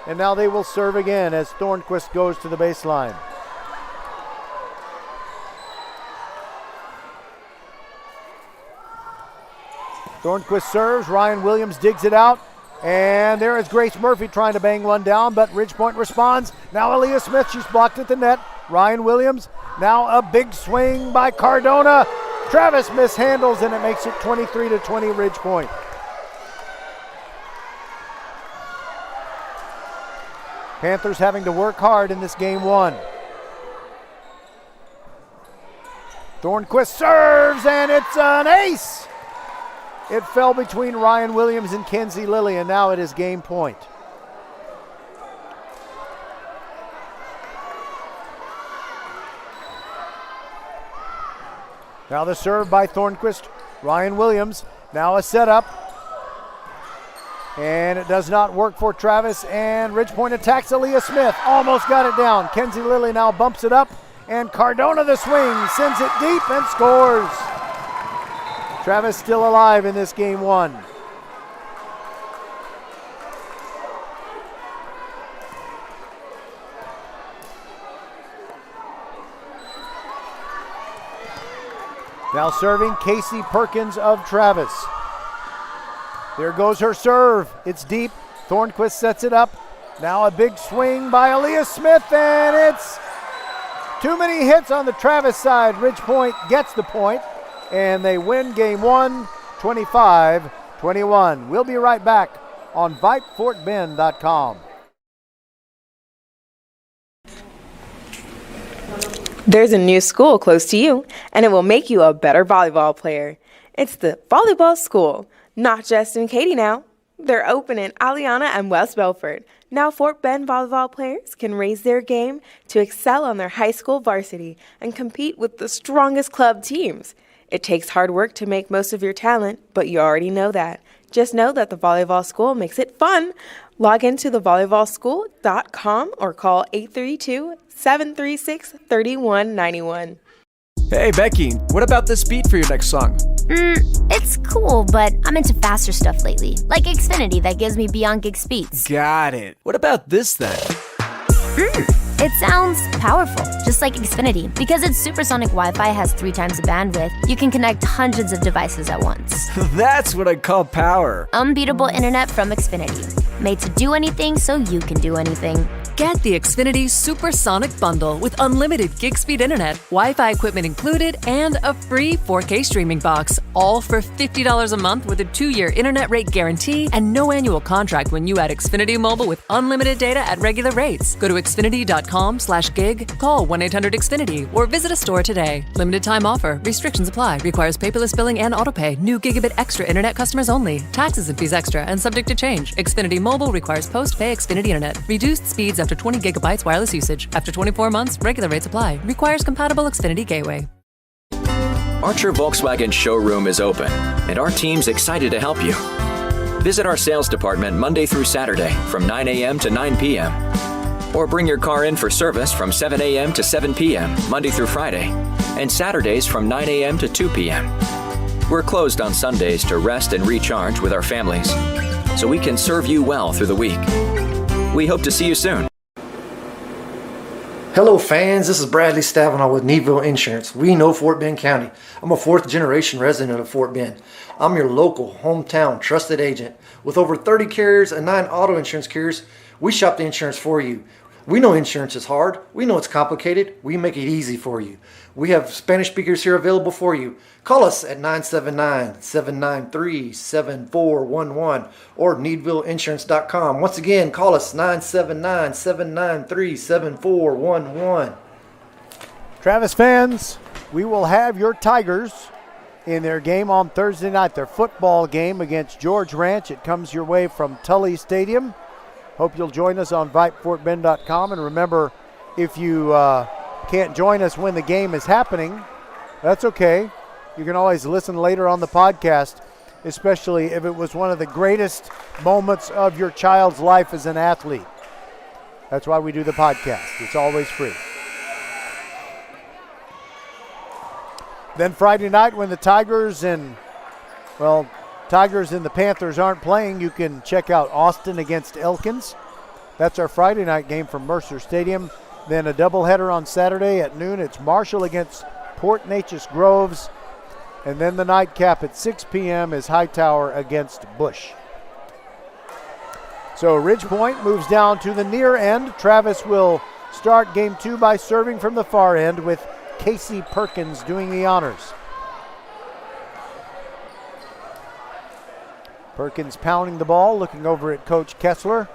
And now they will serve again as Thornquist goes to the baseline. Thornquist serves. Ryan Williams digs it out. And there is Grace Murphy trying to bang one down, but Ridgepoint responds. Now Aaliyah Smith, she's blocked at the net. Ryan Williams, now a big swing by Cardona. Travis mishandles, and it makes it 23-20 Ridgepoint. Panthers having to work hard in this game one. Thornquist serves, and it's an ace. It fell between Ryan Williams and Kenzie Lilly, and now it is game point. Now the serve by Thornquist. Ryan Williams, now a setup. And it does not work for Travis, and Ridgepoint attacks Aaliyah Smith. Almost got it down. Kenzie Lilly now bumps it up, and Cardona the swing, sends it deep and scores. Travis still alive in this game one. Now serving Casey Perkins of Travis. There goes her serve. It's deep. Thornquist sets it up. Now a big swing by Aaliyah Smith, and it's too many hits on the Travis side. Ridgepoint gets the point, and they win game one, 25-21. We'll be right back on VypeFortBend.com. There's a new school close to you, and it will make you a better volleyball player. It's the Volleyball School, not just in Katy now. They're open in Aliana and West Belford. Now Fort Bend volleyball players can raise their game to excel on their high school varsity and compete with the strongest club teams. It takes hard work to make most of your talent, but you already know that. Just know that the Volleyball School makes it fun. Log into thevolleyballschool.com or call 832-736-3191. Hey, Becky, what about this beat for your next song? It's cool, but I'm into faster stuff lately, like Xfinity that gives me beyond gig speeds. Got it. What about this then? It sounds powerful, just like Xfinity. Because its supersonic Wi-Fi has 3 times the bandwidth, you can connect hundreds of devices at once. That's what I call power. Unbeatable internet from Xfinity. Made to do anything so you can do anything. Get the Xfinity Supersonic Bundle with unlimited gig speed internet, Wi-Fi equipment included, and a free 4K streaming box, all for $50 a month with a 2-year internet rate guarantee and no annual contract when you add Xfinity Mobile with unlimited data at regular rates. Go to xfinity.com/gig, call 1-800-XFINITY, or visit a store today. Limited time offer. Restrictions apply. Requires paperless billing and autopay. New Gigabit Extra internet customers only. Taxes and fees extra and subject to change. Xfinity Mobile requires post-pay Xfinity internet. Reduced speeds after 20 gigabytes wireless usage. After 24 months, regular rates apply. Requires compatible Xfinity Gateway. Archer Volkswagen showroom is open, and our team's excited to help you. Visit our sales department Monday through Saturday from 9 a.m. to 9 p.m. Or bring your car in for service from 7 a.m. to 7 p.m. Monday through Friday, and Saturdays from 9 a.m. to 2 p.m. We're closed on Sundays to rest and recharge with our families, so we can serve you well through the week. We hope to see you soon. Hello fans, this is Bradley Stavanaugh with Needville Insurance. We know Fort Bend County. I'm a 4th generation resident of Fort Bend. I'm your local, hometown, trusted agent. With over 30 carriers and 9 auto insurance carriers, we shop the insurance for you. We know insurance is hard. We know it's complicated. We make it easy for you. We have Spanish speakers here available for you. Call us at 979-793-7411 or needvilleinsurance.com. Once again, call us 979-793-7411. Travis fans, we will have your Tigers in their game on Thursday night, their football game against George Ranch. It comes your way from Tully Stadium. Hope you'll join us on VypeFortBend.com. And remember, if you can't join us when the game is happening, that's okay. You can always listen later on the podcast, especially if it was one of the greatest moments of your child's life as an athlete. That's why we do the podcast. It's always free. Then Friday night when the Tigers and the Panthers aren't playing, you can check out Austin against Elkins. That's our Friday night game from Mercer Stadium. Then a doubleheader on Saturday at noon. It's Marshall against Port Neches Groves. And then the nightcap at 6 p.m. is Hightower against Bush. So Ridge Point moves down to the near end. Travis will start game 2 by serving from the far end with Casey Perkins doing the honors. Perkins pounding the ball, looking over at Coach Kessler.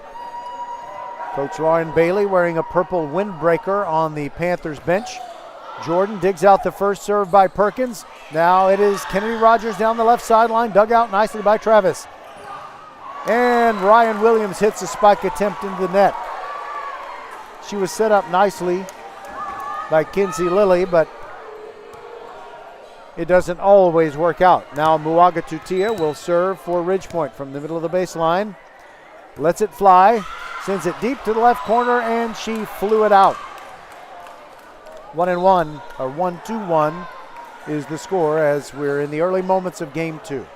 Coach Lauren Bailey wearing a purple windbreaker on the Panthers bench. Jordan digs out the first serve by Perkins. Now it is Kennedy Rogers down the left sideline, dug out nicely by Travis. And Ryan Williams hits a spike attempt into the net. She was set up nicely by Kinsey Lilly, but it doesn't always work out. Now Muaga Tutia will serve for Ridge Point from the middle of the baseline. Lets it fly, sends it deep to the left corner, and she flew it out. 1-1, or 1-2-1 is the score as we're in the early moments of game 2.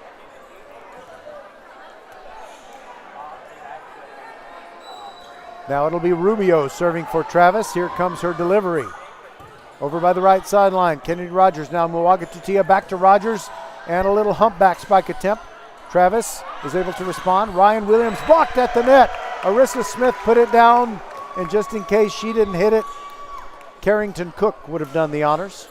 Now it'll be Rubio serving for Travis. Here comes her delivery. Over by the right sideline, Kennedy Rogers. Now Muaga Tutia back to Rogers, and a little humpback spike attempt. Travis is able to respond. Ryan Williams blocked at the net. Arissa Smith put it down, and just in case she didn't hit it, Carrington Cook would have done the honors.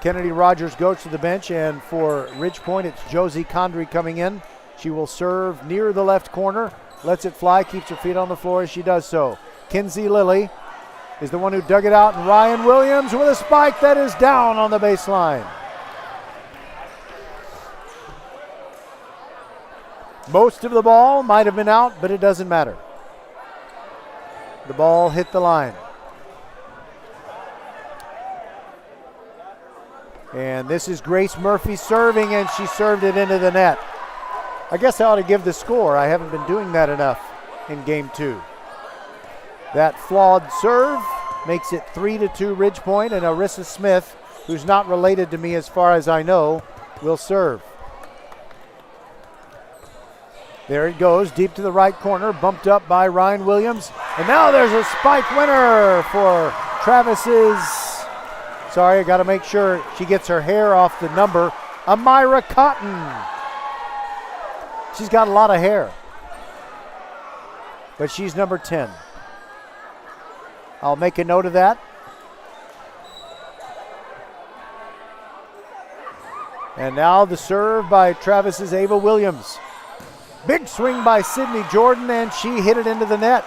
Kennedy Rogers goes to the bench, and for Ridge Point, it's Josie Condry coming in. She will serve near the left corner, lets it fly, keeps her feet on the floor as she does so. Kinsey Lilly is the one who dug it out, and Ryan Williams with a spike that is down on the baseline. Most of the ball might have been out, but it doesn't matter. The ball hit the line. And this is Grace Murphy serving, and she served it into the net. I guess I ought to give the score. I haven't been doing that enough in game 2. That flawed serve makes it 3-2 Ridge Point, and Arissa Smith, who's not related to me as far as I know, will serve. There it goes, deep to the right corner, bumped up by Ryan Williams. And now there's a spike winner for Travis's, sorry, I got to make sure she gets her hair off the number, Amira Cotton. She's got a lot of hair, but she's number 10. I'll make a note of that. And now the serve by Travis's Ava Williams. Big swing by Sydney Jordan, and she hit it into the net.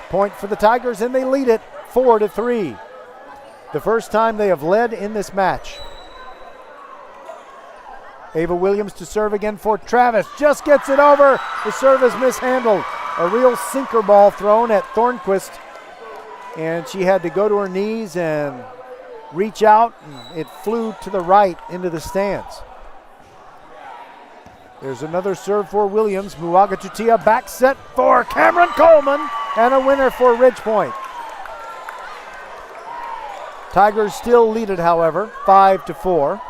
Point for the Tigers, and they lead it 4-3. The first time they have led in this match. Ava Williams to serve again for Travis. Just gets it over. The serve is mishandled. A real sinker ball thrown at Thornquist. And she had to go to her knees and reach out, and it flew to the right into the stands. There's another serve for Williams. Muaga Tutia back set for Cameron Coleman, and a winner for Ridge Point. Tigers still lead it, however, 5-4.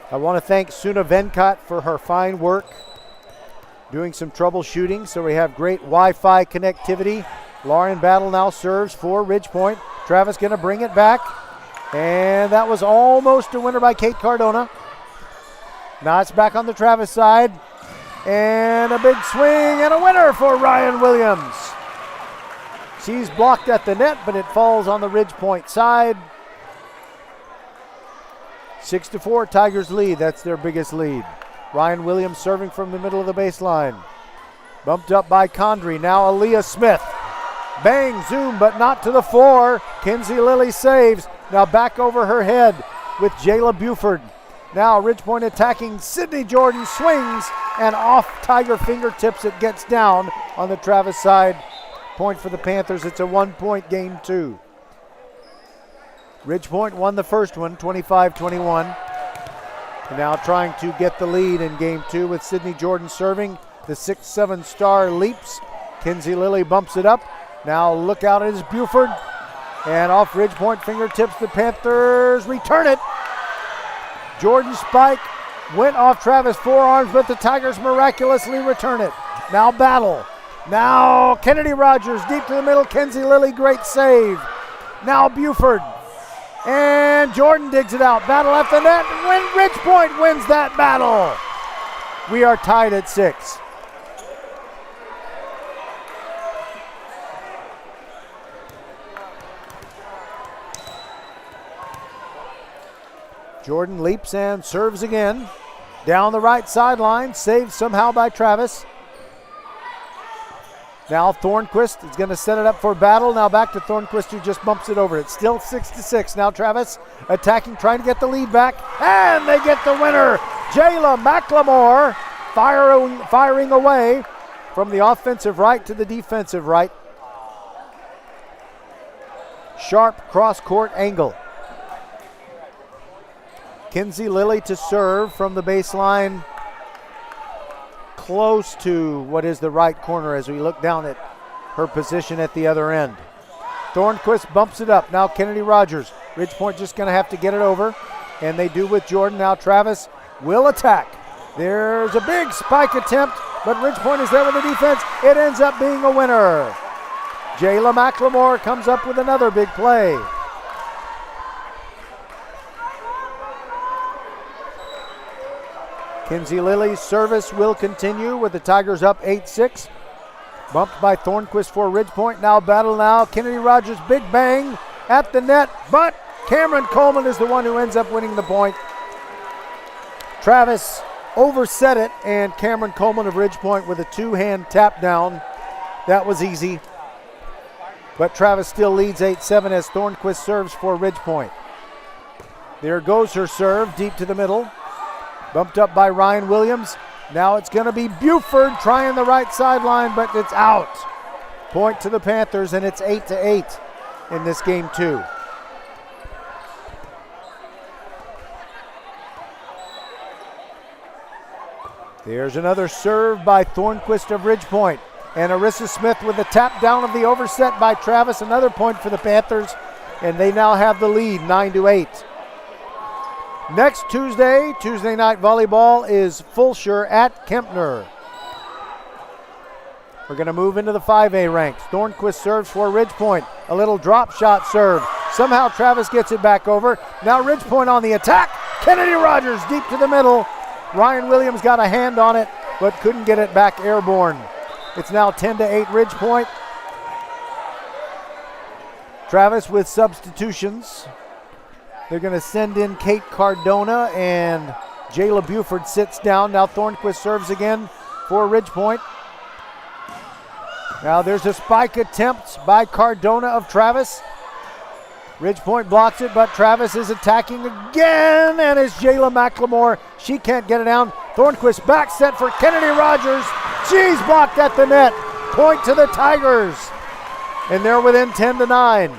I want to thank Suna Venkat for her fine work doing some troubleshooting, so we have great Wi-Fi connectivity. Lauren Battle now serves for Ridge Point. Travis going to bring it back, and that was almost a winner by Kate Cardona. Now it's back on the Travis side, and a big swing and a winner for Ryan Williams. She's blocked at the net, but it falls on the Ridge Point side. 6-4, Tigers lead. That's their biggest lead. Ryan Williams serving from the middle of the baseline. Bumped up by Condry. Now Aaliyah Smith. Bang, zoom, but not to the floor. Kinsey Lilly saves. Now back over her head with Jayla Buford. Now Ridge Point attacking. Sydney Jordan swings and off Tiger fingertips. It gets down on the Travis side. Point for the Panthers. It's a 1-point game, 2. Ridgepoint won the first one, 25-21. And now trying to get the lead in game 2 with Sydney Jordan serving. The 6'7" star leaps. Kinsey Lilly bumps it up. Now look out, it is Buford. And off Ridgepoint fingertips, the Panthers return it. Jordan's spike went off Travis' forearms, but the Tigers miraculously return it. Now battle. Now Kennedy Rogers deep to the middle. Kinsey Lilly, great save. Now Buford. And Jordan digs it out. Battle at the net. Ridgepoint wins that battle. We are tied at 6. Jordan leaps and serves again. Down the right sideline, saved somehow by Travis. Now Thornquist is going to set it up for battle. Now back to Thornquist, who just bumps it over. It's still 6-6. Now Travis attacking, trying to get the lead back. And they get the winner. Jayla McLemore firing away from the offensive right to the defensive right. Sharp cross-court angle. Kinsey Lilly to serve from the baseline, close to what is the right corner as we look down at her position at the other end. Thornquist bumps it up. Now Kennedy Rogers. Ridgepoint just going to have to get it over, and they do with Jordan. Now Travis will attack. There's a big spike attempt, but Ridgepoint is there with the defense. It ends up being a winner. Jayla McLemore comes up with another big play. Kinsey Lilly's service will continue with the Tigers up 8-6. Bumped by Thornquist for Ridgepoint. Now battle now. Kennedy Rogers, big bang at the net, but Cameron Coleman is the one who ends up winning the point. Travis overset it, and Cameron Coleman of Ridgepoint with a two-hand tap down. That was easy. But Travis still leads 8-7 as Thornquist serves for Ridgepoint. There goes her serve deep to the middle. Bumped up by Ryan Williams. Now it's going to be Buford trying the right sideline, but it's out. Point to the Panthers, and it's 8-8 in this game 2. There's another serve by Thornquist of Ridgepoint. And Arissa Smith with a tap down of the overset by Travis. Another point for the Panthers, and they now have the lead, 9-8. Next Tuesday night volleyball is Fulshire at Kempner. We're going to move into the 5A ranks. Thornquist serves for Ridgepoint. A little drop shot serve. Somehow Travis gets it back over. Now Ridgepoint on the attack. Kennedy Rogers deep to the middle. Ryan Williams got a hand on it, but couldn't get it back airborne. It's now 10-8 Ridgepoint. Travis with substitutions. They're going to send in Kate Cardona, and Jayla Buford sits down. Now Thornquist serves again for Ridgepoint. Now there's a spike attempt by Cardona of Travis. Ridgepoint blocks it, but Travis is attacking again, and it's Jayla McLemore. She can't get it down. Thornquist back set for Kennedy Rogers. She's blocked at the net. Point to the Tigers. And they're within 10-9.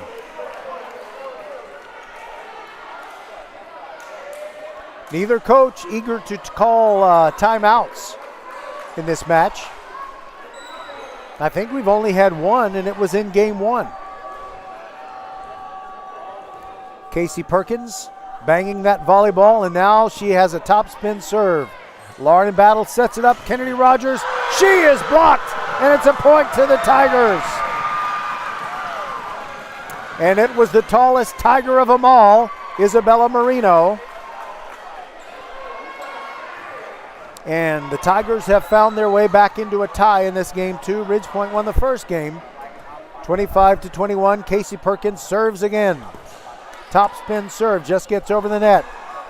Neither coach eager to call timeouts in this match. I think we've only had one, and it was in game 1. Casey Perkins banging that volleyball, and now she has a topspin serve. Lauren Battle sets it up. Kennedy Rogers, she is blocked, and it's a point to the Tigers. And it was the tallest Tiger of them all, Isabella Marino. And the Tigers have found their way back into a tie in this game 2. Ridgepoint won the first game, 25-21. Casey Perkins serves again. Top spin serve, just gets over the net.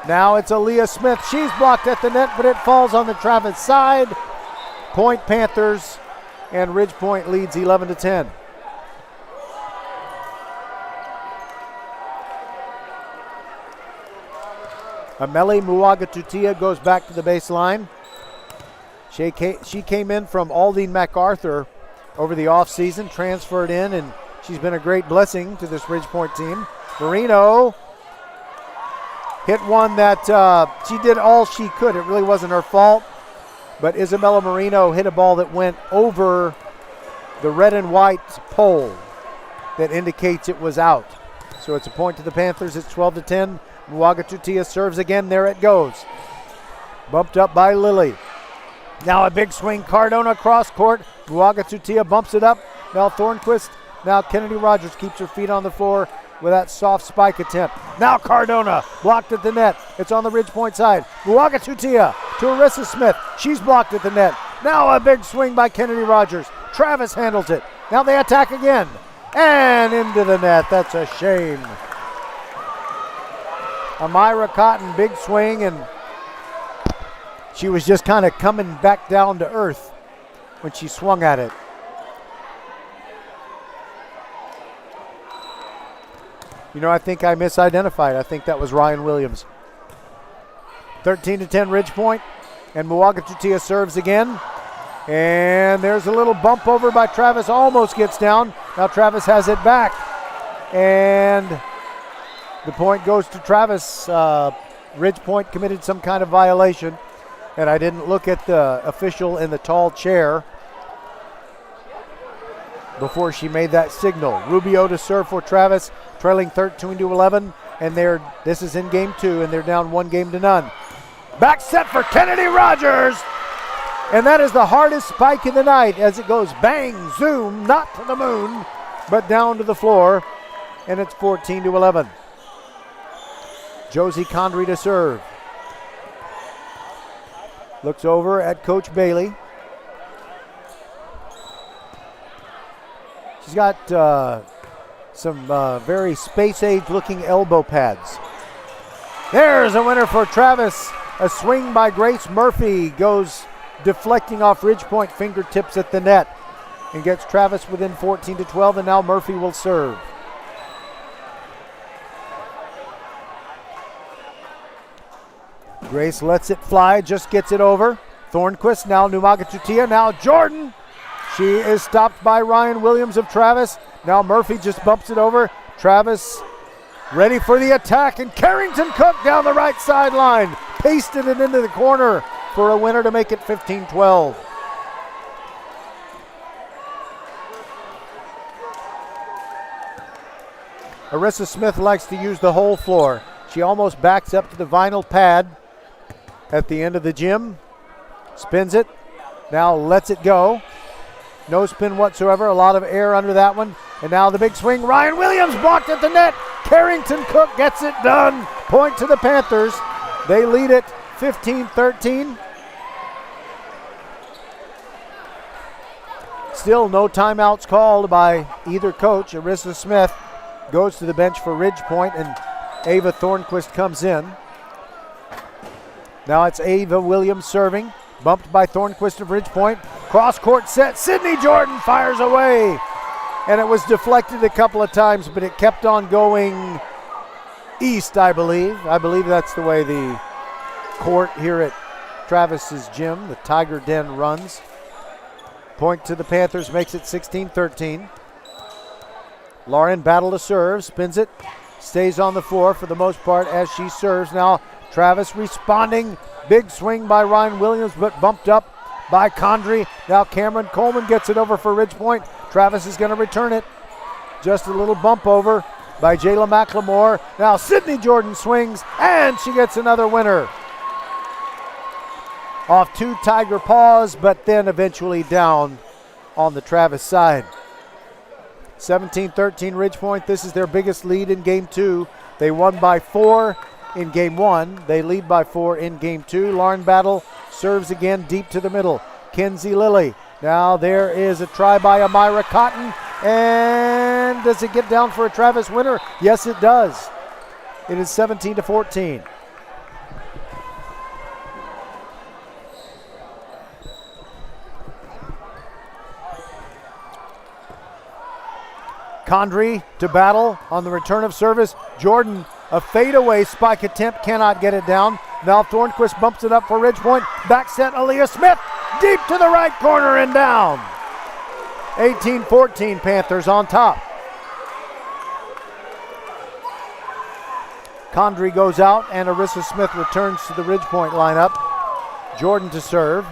Now it's Aaliyah Smith. She's blocked at the net, but it falls on the Travis side. Point Panthers, and Ridgepoint leads 11-10. Ameli Muagatutia goes back to the baseline. She came in from Aldine MacArthur over the offseason, transferred in, and she's been a great blessing to this Ridgepoint team. Marino hit one that she did all she could. It really wasn't her fault, but Isabella Marino hit a ball that went over the red and white pole that indicates it was out. So it's a point to the Panthers. It's 12-10. Muagatutia serves again. There it goes. Bumped up by Lilly. Now a big swing. Cardona cross court. Muagatutia bumps it up. Now Thornquist. Now Kennedy Rogers keeps her feet on the floor with that soft spike attempt. Now Cardona blocked at the net. It's on the Ridgepoint side. Muagatutia to Arissa Smith. She's blocked at the net. Now a big swing by Kennedy Rogers. Travis handles it. Now they attack again. And into the net. That's a shame. Amira Cotton, big swing, and she was just kind of coming back down to earth when she swung at it. You know, I think I misidentified. I think that was Ryan Williams. 13-10 Ridgepoint, and Muagatutia serves again. And there's a little bump over by Travis, almost gets down. Now Travis has it back. And the point goes to Travis. Ridgepoint committed some kind of violation. And I didn't look at the official in the tall chair before she made that signal. Rubio to serve for Travis, trailing 13-11. And this is in game 2, and they're down 1-0. Back set for Kennedy Rogers. And that is the hardest spike in the night as it goes bang, zoom, not to the moon, but down to the floor. And it's 14-11. Josie Condry to serve. Looks over at Coach Bailey. She's got some very space-age looking elbow pads. There's a winner for Travis. A swing by Grace Murphy goes deflecting off Ridgepoint fingertips at the net and gets Travis within 14-12, and now Murphy will serve. Grace lets it fly, just gets it over. Thornquist, now Muagatutia, now Jordan. She is stopped by Ryan Williams of Travis. Now Murphy just bumps it over. Travis ready for the attack, and Carrington Cook down the right sideline. Pasted it into the corner for a winner to make it 15-12. Arissa Smith likes to use the whole floor. She almost backs up to the vinyl pad at the end of the gym. Spins it. Now lets it go. No spin whatsoever. A lot of air under that one. And now the big swing. Ryan Williams blocked at the net. Carrington Cook gets it done. Point to the Panthers. They lead it 15-13. Still no timeouts called by either coach. Arissa Smith goes to the bench for Ridgepoint, and Ava Thornquist comes in. Now it's Ava Williams serving. Bumped by Thornquist of Ridgepoint. Cross court set. Sydney Jordan fires away. And it was deflected a couple of times, but it kept on going east, I believe. I believe that's the way the court here at Travis's gym, the Tiger Den, runs. Point to the Panthers makes it 16-13. Lauren battle to serve, spins it, stays on the floor for the most part as she serves. Now Travis responding. Big swing by Ryan Williams, but bumped up by Condry. Now Cameron Coleman gets it over for Ridgepoint. Travis is going to return it. Just a little bump over by Jayla McLemore. Now Sydney Jordan swings, and she gets another winner. Off 2 Tiger paws, but then eventually down on the Travis side. 17-13 Ridgepoint. This is their biggest lead in game 2. They won by 4 in game 1. They lead by 4 in game 2. Lauren Battle serves again deep to the middle. Kenzie Lilly. Now there is a try by Amira Cotton. And does it get down for a Travis winner? Yes, it does. It is 17-14. Condry to battle on the return of service. Jordan, a fadeaway spike attempt, cannot get it down. Now Thornquist bumps it up for Ridgepoint. Back set, Aaliyah Smith. deep to the right corner and down. 18-14, Panthers on top. Condrey goes out, and Arissa Smith returns to the Ridgepoint lineup. Jordan to serve.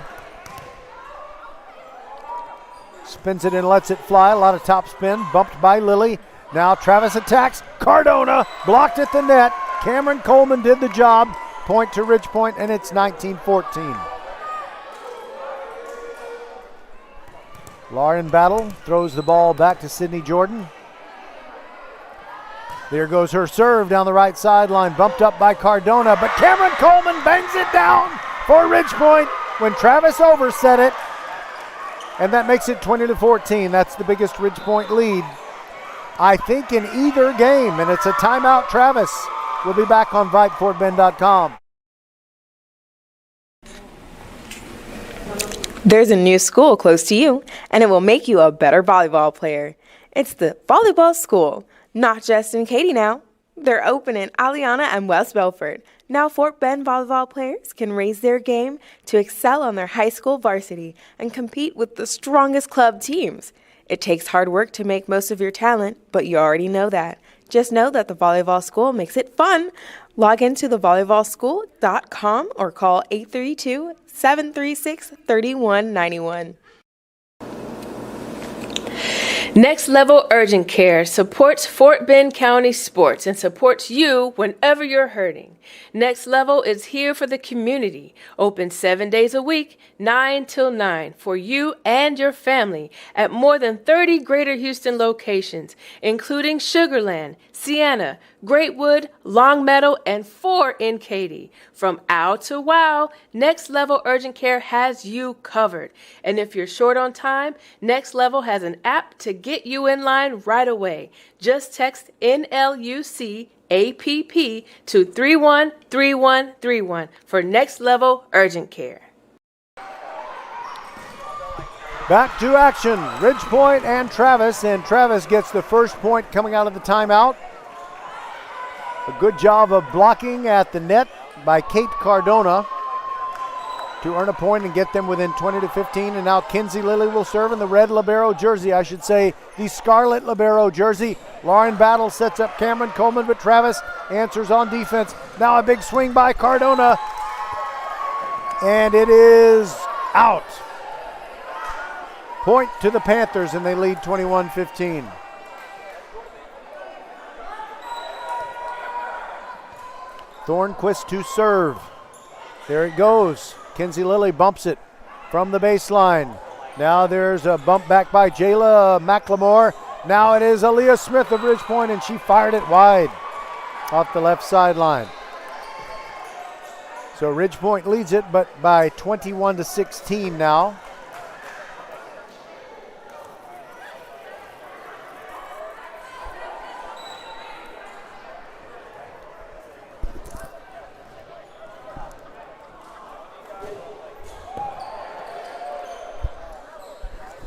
Spins it and lets it fly. A lot of top spin. Bumped by Lilly. Now Travis attacks. Cardona blocked at the net. Cameron Coleman did the job. Point to Ridgepoint, and it's 19-14. Lauren Battle throws the ball back to Sydney Jordan. There goes her serve down the right sideline, bumped up by Cardona, but Cameron Coleman bangs it down for Ridgepoint when Travis overset it, and that makes it 20-14. That's the biggest Ridgepoint lead, I think, in either game, and it's a timeout, Travis. We'll be back on VypeFortBend.com. There's a new school close to you, and it will make you a better volleyball player. It's the Volleyball School, not just in Katy now. They're open in Aliana and West Belford. Now Fort Bend volleyball players can raise their game to excel on their high school varsity and compete with the strongest club teams. It takes hard work to make most of your talent, but you already know that. Just know that the Volleyball School makes it fun. Log into thevolleyballschool.com or call 832-736-3191. Next Level Urgent Care supports Fort Bend County sports and supports you whenever you're hurting. Next Level is here for the community, open 7 days a week, 9 till 9, for you and your family at more than 30 Greater Houston locations, including Sugar Land, Sienna, Greatwood, Longmeadow, and 4 in Katy. From ow to wow, Next Level Urgent Care has you covered. And if you're short on time, Next Level has an app to get you in line right away. Just text NLUC APP to 313131 for Next Level Urgent Care. Back to action. Ridgepoint and Travis gets the first point coming out of the timeout. A good job of blocking at the net by Kate Cardona to earn a point and get them within 20-15. And now Kinsey Lilly will serve in the red libero jersey, I should say the scarlet libero jersey. Lauren Battle sets up Cameron Coleman, but Travis answers on defense. Now a big swing by Cardona, and it is out. Point to the Panthers, and they lead 21-15. Thornquist to serve. There it goes. Kinsey Lilly bumps it from the baseline. Now there's a bump back by Jayla McLemore. Now it is Aaliyah Smith of Ridgepoint, and she fired it wide off the left sideline. So Ridgepoint leads it, but by 21-16 now.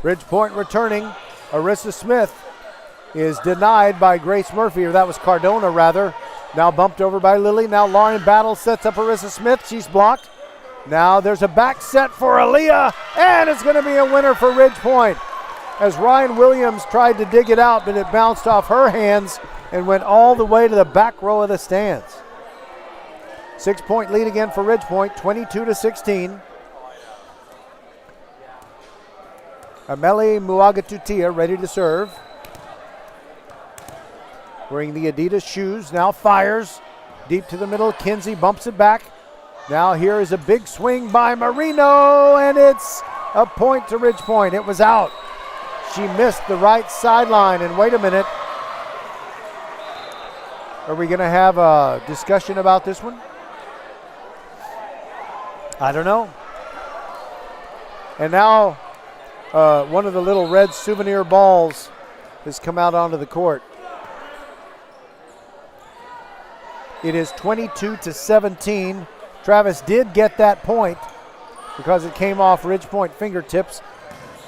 Ridgepoint returning. Arissa Smith is denied by Grace Murphy, or that was Cardona rather. Now bumped over by Lilly. Now Lauren Battle sets up Arissa Smith. She's blocked. Now there's a back set for Aaliyah, and it's going to be a winner for Ridgepoint. As Ryan Williams tried to dig it out, but it bounced off her hands and went all the way to the back row of the stands. 6-point lead again for Ridgepoint, 22-16. Ameli Muagatutia ready to serve. Wearing the Adidas shoes, now fires. Deep to the middle, Kinsey bumps it back. Now here is a big swing by Marino, and it's a point to Ridgepoint. It was out. She missed the right sideline, and wait a minute. Are we going to have a discussion about this one? I don't know. And now one of the little red souvenir balls has come out onto the court. It is 22-17. Travis did get that point because it came off Ridgepoint fingertips.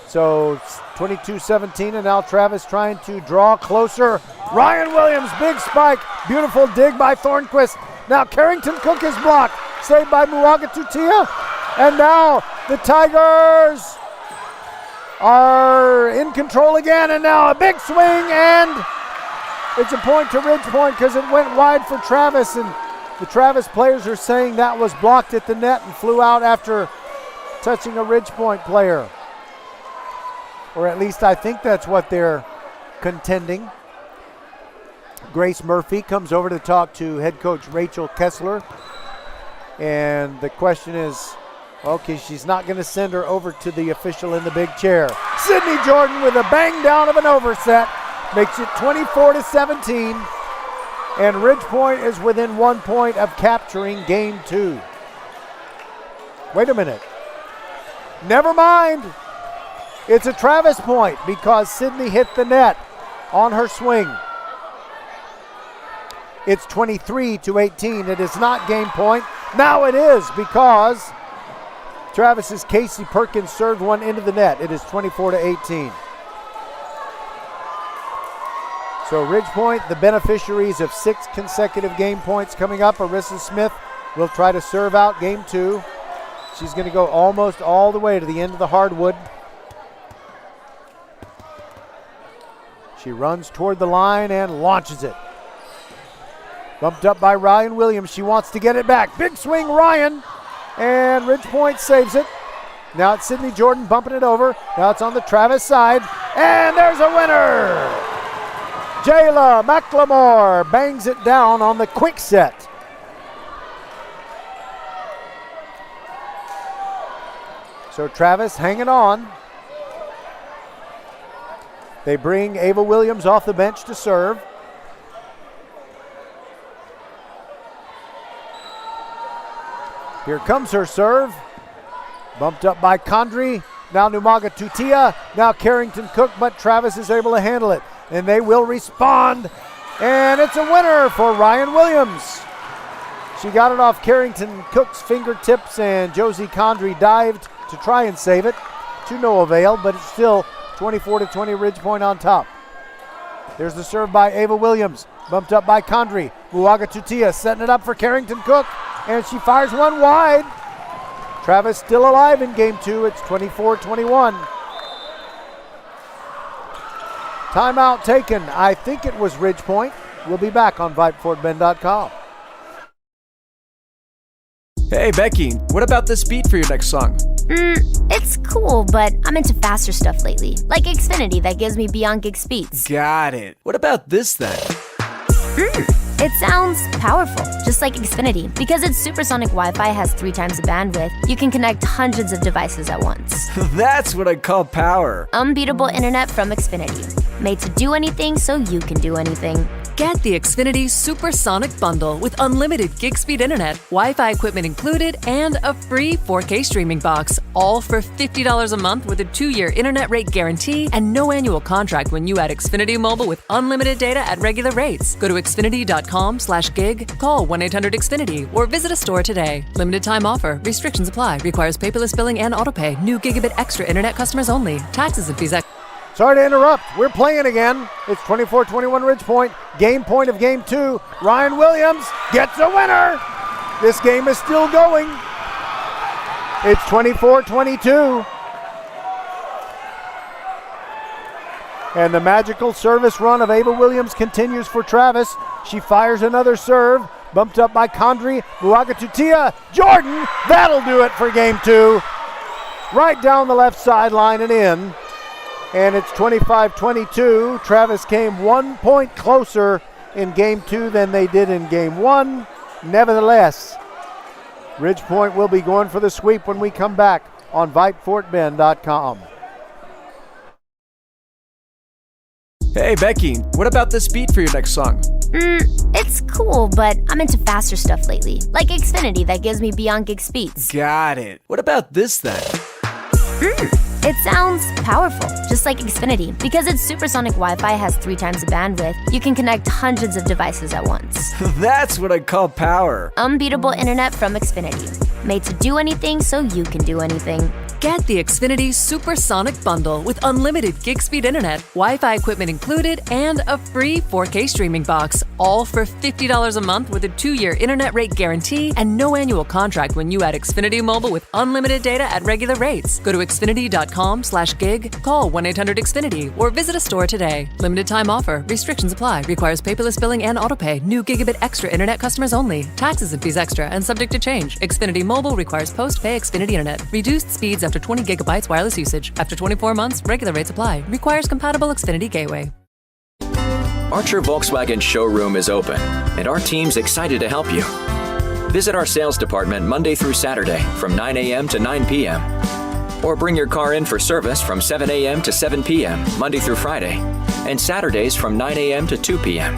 So 22-17, and now Travis trying to draw closer. Ryan Williams, big spike. Beautiful dig by Thornquist. Now Carrington Cook is blocked. Saved by Muagatutia. And now the Tigers are in control again, and now a big swing, and it's a point to Ridge Point because it went wide for Travis, and the Travis players are saying that was blocked at the net and flew out after touching a Ridge Point player. Or at least I think that's what they're contending. Grace Murphy comes over to talk to head coach Rachel Kessler, and the question is, okay, she's not going to send her over to the official in the big chair. Sydney Jordan with a bang down of an overset makes it 24-17, and Ridge Point is within 1 point of capturing game 2. Wait a minute. Never mind. It's a Travis point because Sydney hit the net on her swing. It's 23-18. It is not game point. Now it is because Travis's Casey Perkins served one into the net. It is 24-18. So Ridge Point, the beneficiaries of 6 consecutive game points coming up. Arissa Smith will try to serve out game 2. She's going to go almost all the way to the end of the hardwood. She runs toward the line and launches it. Bumped up by Ryan Williams. She wants to get it back. Big swing, Ryan. And Ridge Point saves it. Now it's Sydney Jordan bumping it over. Now it's on the Travis side. And there's a winner. Jayla McLemore bangs it down on the quick set. So Travis hanging on. They bring Ava Williams off the bench to serve. Here comes her serve. Bumped up by Condry. Now Numaga Tutia. Now Carrington Cook, but Travis is able to handle it. And they will respond. And it's a winner for Ryan Williams. She got it off Carrington Cook's fingertips, and Josie Condry dived to try and save it. To no avail, but it's still 24-20 Ridge Point on top. There's the serve by Ava Williams. Bumped up by Condry. Muaga Tutia setting it up for Carrington Cook. And she fires one wide. Travis still alive in game 2. It's 24-21. Timeout taken. I think it was Ridge Point. We'll be back on VypeFortBend.com. Hey, Becky, what about this beat for your next song? It's cool, but I'm into faster stuff lately. Like Xfinity that gives me beyond gig speeds. Got it. What about this then? It sounds powerful, just like Xfinity. Because its supersonic Wi-Fi has 3 times the bandwidth, you can connect hundreds of devices at once. That's what I call power. Unbeatable internet from Xfinity. Made to do anything so you can do anything. Get the Xfinity Supersonic Bundle with unlimited gig speed internet, Wi-Fi equipment included, and a free 4K streaming box. All for $50 a month with a 2-year internet rate guarantee and no annual contract when you add Xfinity Mobile with unlimited data at regular rates. Go to Xfinity.com/gig, call 1-800-XFINITY, or visit a store today. Limited time offer. Restrictions apply. Requires paperless billing and autopay. New Gigabit Extra internet customers only. Taxes and fees. Sorry to interrupt. We're playing again. It's 24-21 Ridge Point. Game point of game 2. Ryan Williams gets a winner. This game is still going. It's 24-22. And the magical service run of Ava Williams continues for Travis. She fires another serve. Bumped up by Condry. Muaga Tutia. Jordan. That'll do it for game 2. Right down the left sideline and in. And it's 25-22. Travis came 1 point closer in game 2 than they did in game 1. Nevertheless, Ridge Point will be going for the sweep when we come back on VypeFortBend.com. Hey, Becky, what about this beat for your next song? It's cool, but I'm into faster stuff lately. Like Xfinity that gives me beyond gig speeds. Got it. What about this then? It sounds powerful, just like Xfinity. Because its supersonic Wi-Fi has 3 times the bandwidth, you can connect hundreds of devices at once. That's what I call power. Unbeatable internet from Xfinity. Made to do anything so you can do anything. Get the Xfinity Supersonic Bundle with unlimited gig speed internet, Wi-Fi equipment included, and a free 4K streaming box, all for $50 a month with a 2-year internet rate guarantee and no annual contract when you add Xfinity Mobile with unlimited data at regular rates. Go to xfinity.com/gig, call 1-800-XFINITY, or visit a store today. Limited time offer. Restrictions apply. Requires paperless billing and autopay. New Gigabit Extra internet customers only. Taxes and fees extra and subject to change. Xfinity Mobile requires post-pay Xfinity internet. Reduced speeds after 20 gigabytes wireless usage. After 24 months, regular rates apply. Requires compatible Xfinity gateway. Archer Volkswagen showroom is open, and our team's excited to help you. Visit our sales department Monday through Saturday from 9 a.m. to 9 p.m. Or bring your car in for service from 7 a.m. to 7 p.m. Monday through Friday, and Saturdays from 9 a.m. to 2 p.m.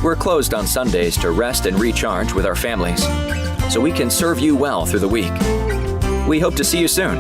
We're closed on Sundays to rest and recharge with our families, so we can serve you well through the week. We hope to see you soon.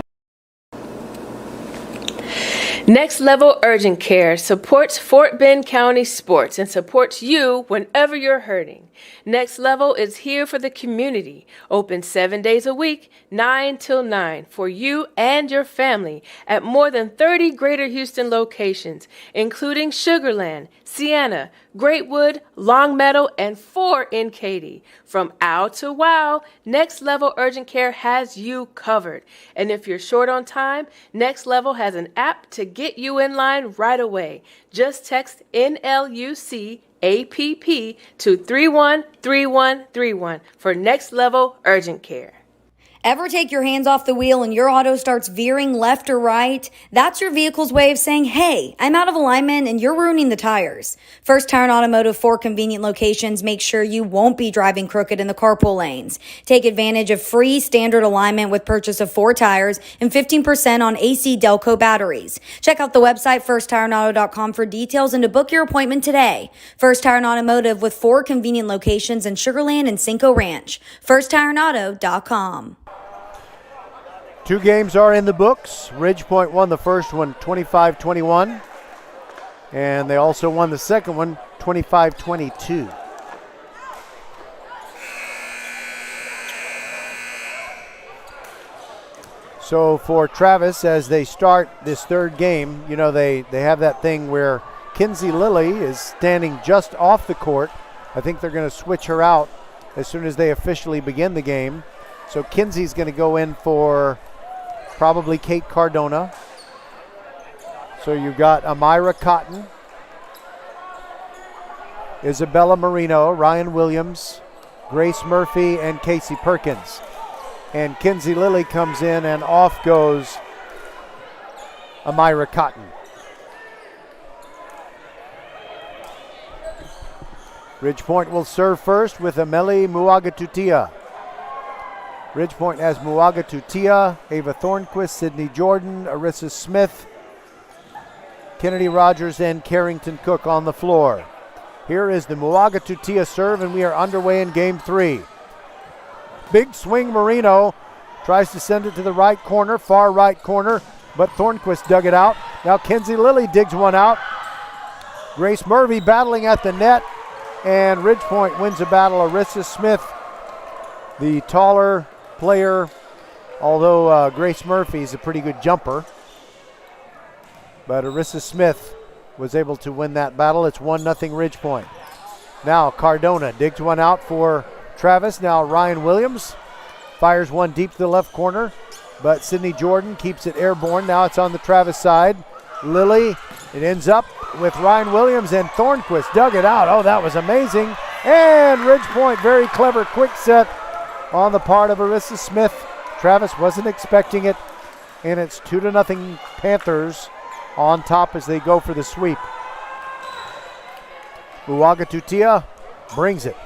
Next Level Urgent Care supports Fort Bend County sports and supports you whenever you're hurting. Next Level is here for the community, open 7 days a week, 9 till 9, for you and your family at more than 30 Greater Houston locations, including Sugar Land, Sienna, Greatwood, Longmeadow, and 4 in Katy. From ow to wow, Next Level Urgent Care has you covered. And if you're short on time, Next Level has an app to get you in line right away. Just text NLUC APP to 313131 for Next Level Urgent Care. Ever take your hands off the wheel and your auto starts veering left or right? That's your vehicle's way of saying, hey, I'm out of alignment and you're ruining the tires. First Tire and Automotive, 4 convenient locations, make sure you won't be driving crooked in the carpool lanes. Take advantage of free standard alignment with purchase of 4 tires and 15% on AC Delco batteries. Check out the website firsttireandauto.com for details and to book your appointment today. First Tire and Automotive with 4 convenient locations in Sugar Land and Cinco Ranch. firsttireandauto.com. 2 games are in the books. Ridgepoint won the first one 25-21, and they also won the second one 25-22. So for Travis, as they start this third game, you know, they have that thing where Kinsey Lilly is standing just off the court. I think they're going to switch her out as soon as they officially begin the game. So Kinsey's going to go in for probably Kate Cardona. So you've got Amira Cotton, Isabella Marino, Ryan Williams, Grace Murphy, and Casey Perkins. And Kinsey Lilly comes in and off goes Amira Cotton. Ridgepoint will serve first with Ameli Muagatutia. Ridgepoint has Muagatutia, Ava Thornquist, Sydney Jordan, Arissa Smith, Kennedy Rogers, and Carrington Cook on the floor. Here is the Muagatutia serve, and we are underway in game 3. Big swing Marino, tries to send it to the right corner, far right corner, but Thornquist dug it out. Now Kinsey Lilly digs one out. Grace Murphy battling at the net, and Ridgepoint wins the battle. Arissa Smith, the taller player, although Grace Murphy is a pretty good jumper. But Arissa Smith was able to win that battle. It's 1-0 Ridgepoint. Now Cardona digs one out for Travis. Now Ryan Williams fires one deep to the left corner, but Sydney Jordan keeps it airborne. Now it's on the Travis side. Lilly, it ends up with Ryan Williams, and Thornquist dug it out. Oh, that was amazing. And Ridgepoint, very clever quick set on the part of Arissa Smith. Travis wasn't expecting it, and it's 2-0 Panthers on top as they go for the sweep. Muagatutia brings it.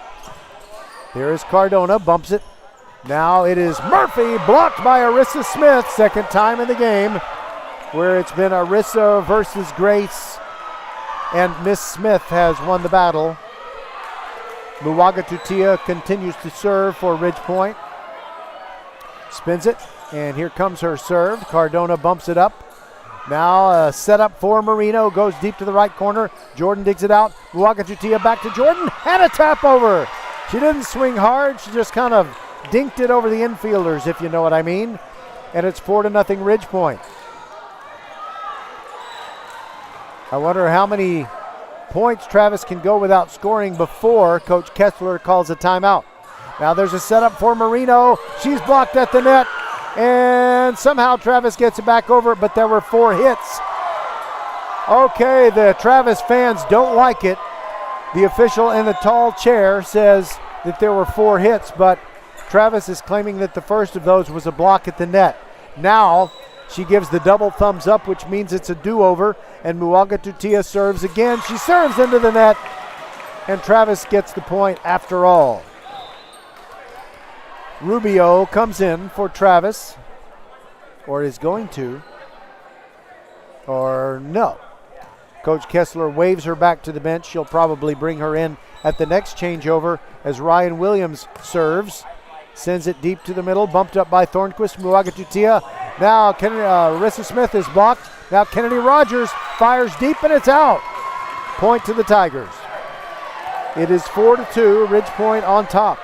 There is Cardona, bumps it. Now it is Murphy, blocked by Arissa Smith, second time in the game, where it's been Arissa versus Grace, and Miss Smith has won the battle. Muagatutia continues to serve for Ridgepoint. Spins it, and here comes her serve. Cardona bumps it up. Now a setup for Marino, goes deep to the right corner. Jordan digs it out. Muagatutia back to Jordan, and a tap over. She didn't swing hard, she just kind of dinked it over the infielders, if you know what I mean. and it's 4-0 Ridge Point. I wonder how many points Travis can go without scoring before Coach Kessler calls a timeout. Now there's a setup for Marino. She's blocked at the net, and somehow Travis gets it back over, but there were 4 hits. Okay, the Travis fans don't like it. The official in the tall chair says that there were 4 hits, but Travis is claiming that the first of those was a block at the net. Now she gives the double thumbs up, which means it's a do-over, and Muaga Tutia serves again. She serves into the net, and Travis gets the point after all. Rubio comes in for Travis, or is going to, or no. Coach Kessler waves her back to the bench. She'll probably bring her in at the next changeover as Ryan Williams serves. Sends it deep to the middle, bumped up by Thornquist, Muaga Tutia. Now Arissa Smith is blocked. Now Kennedy Rogers fires deep, and it's out. Point to the Tigers. It is 4-2, Ridge Point on top.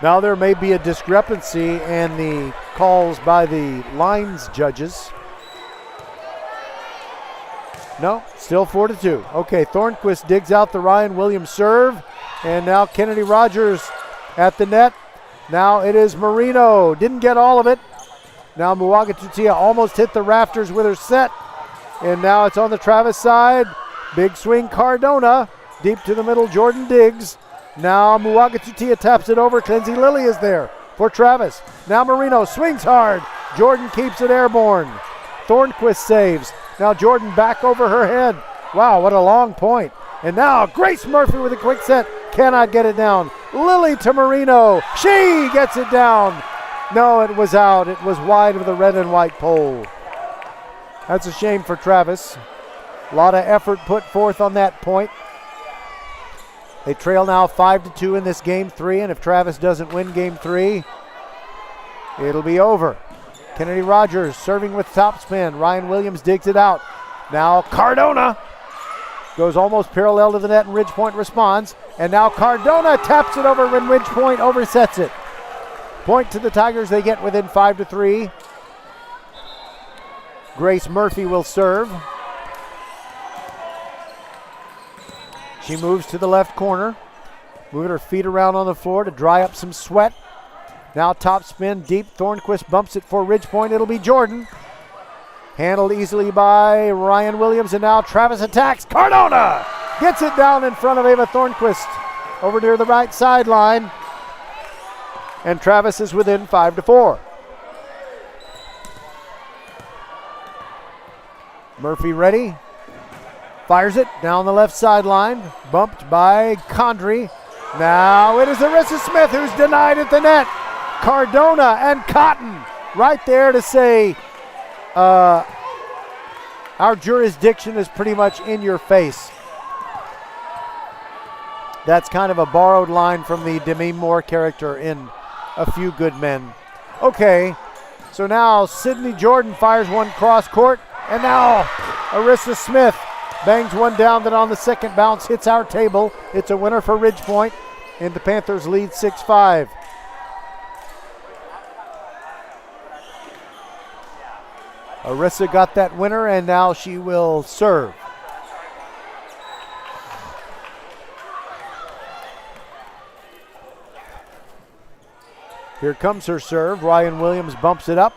Now there may be a discrepancy in the calls by the lines judges. No, still 4-2. Okay, Thornquist digs out the Ryan Williams serve, and now Kennedy Rogers at the net. Now it is Marino. Didn't get all of it. Now Muaga Tutia almost hit the rafters with her set, and now it's on the Travis side. Big swing Cardona. Deep to the middle, Jordan Diggs. Now Muaga Tutia taps it over. Lindsay Lilly is there for Travis. Now Marino swings hard. Jordan keeps it airborne. Thornquist saves. Now Jordan back over her head. Wow, what a long point. And now Grace Murphy with a quick set. Cannot get it down. Lilly to Marino. She gets it down. No, it was out. It was wide of the red and white pole. That's a shame for Travis. A lot of effort put forth on that point. They trail now 5-2 in this game 3, and if Travis doesn't win game 3, it'll be over. Kennedy Rogers serving with topspin. Ryan Williams digs it out. Now Cardona goes almost parallel to the net, and Ridge Point responds. And now Cardona taps it over when Ridge Point oversets it. Point to the Tigers. They get within 5-3. Grace Murphy will serve. She moves to the left corner, moving her feet around on the floor to dry up some sweat. Now top spin deep. Thornquist bumps it for Ridge Point. It'll be Jordan. Handled easily by Ryan Williams, and now Travis attacks. Cardona gets it down in front of Ava Thornquist over near the right sideline. And Travis is within 5-4. Murphy ready. Fires it down the left sideline. Bumped by Condry. Now it is Arissa Smith who's denied at the net. Cardona and Cotton right there to say our jurisdiction is pretty much in your face. That's kind of a borrowed line from the Demi Moore character in A Few Good Men. Okay, so now Sydney Jordan fires one cross court, and now Arissa Smith bangs one down that on the second bounce hits our table. It's a winner for Ridge Point, and the Panthers lead 6-5. Arissa got that winner, and now she will serve. Here comes her serve. Ryan Williams bumps it up.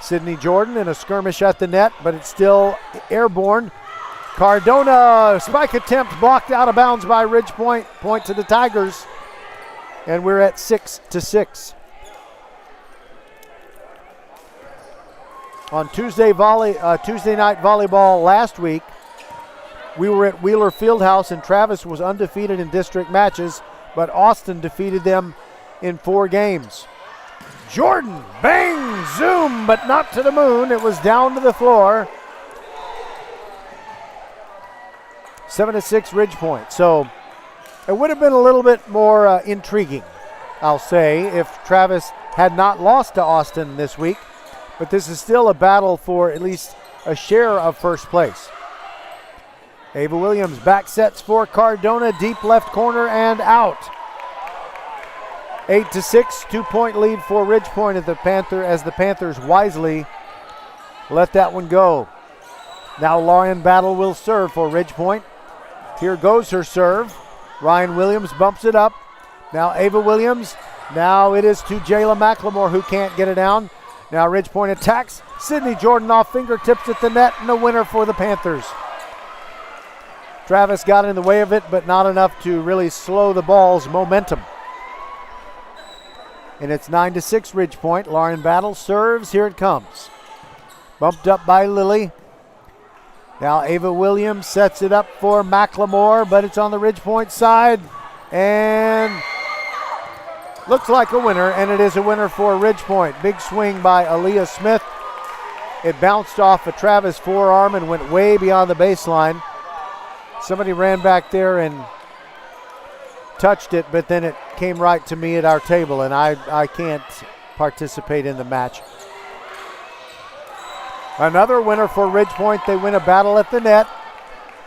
Sydney Jordan in a skirmish at the net, but it's still airborne. Cardona, spike attempt blocked out of bounds by Ridge Point. Point to the Tigers, and we're at 6-6. On Tuesday night volleyball last week, we were at Wheeler Fieldhouse, and Travis was undefeated in district matches, but Austin defeated them in 4 games. Jordan, bang, zoom, but not to the moon. It was down to the floor. 7-6 Ridge Point. So it would have been a little bit more intriguing, I'll say, if Travis had not lost to Austin this week. But this is still a battle for at least a share of first place. Ava Williams back sets for Cardona, deep left corner and out. 8-6, 2-point lead for Ridgepoint as the Panthers wisely let that one go. Now Lauren Battle will serve for Ridgepoint. Here goes her serve. Ryan Williams bumps it up. Now Ava Williams. Now it is to Jayla McLemore who can't get it down. Now Ridgepoint attacks. Sydney Jordan off fingertips at the net and a winner for the Panthers. Travis got in the way of it, but not enough to really slow the ball's momentum. And it's 9-6 Ridgepoint. Lauren Battle serves. Here it comes. Bumped up by Lily. Now Ava Williams sets it up for McLemore, but it's on the Ridgepoint side. And looks like a winner, and it is a winner for Ridgepoint. Big swing by Aaliyah Smith. It bounced off a Travis forearm and went way beyond the baseline. Somebody ran back there and touched it, but then it came right to me at our table, and I can't participate in the match. Another winner for Ridgepoint. They win a battle at the net.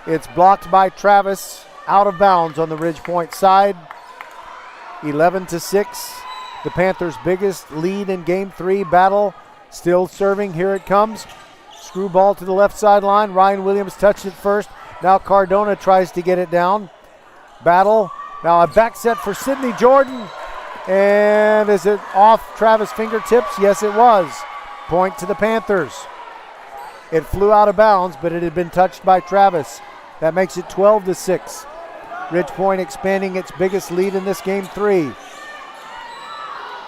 It's blocked by Travis, out of bounds on the Ridgepoint side. 11-6. The Panthers' biggest lead in Game 3. Battle still serving. Here it comes. Screw ball to the left sideline. Ryan Williams touched it first. Now Cardona tries to get it down. Battle. Now a back set for Sydney Jordan. And is it off Travis' fingertips? Yes, it was. Point to the Panthers. It flew out of bounds, but it had been touched by Travis. That makes it 12-6. Ridgepoint expanding its biggest lead in this Game 3.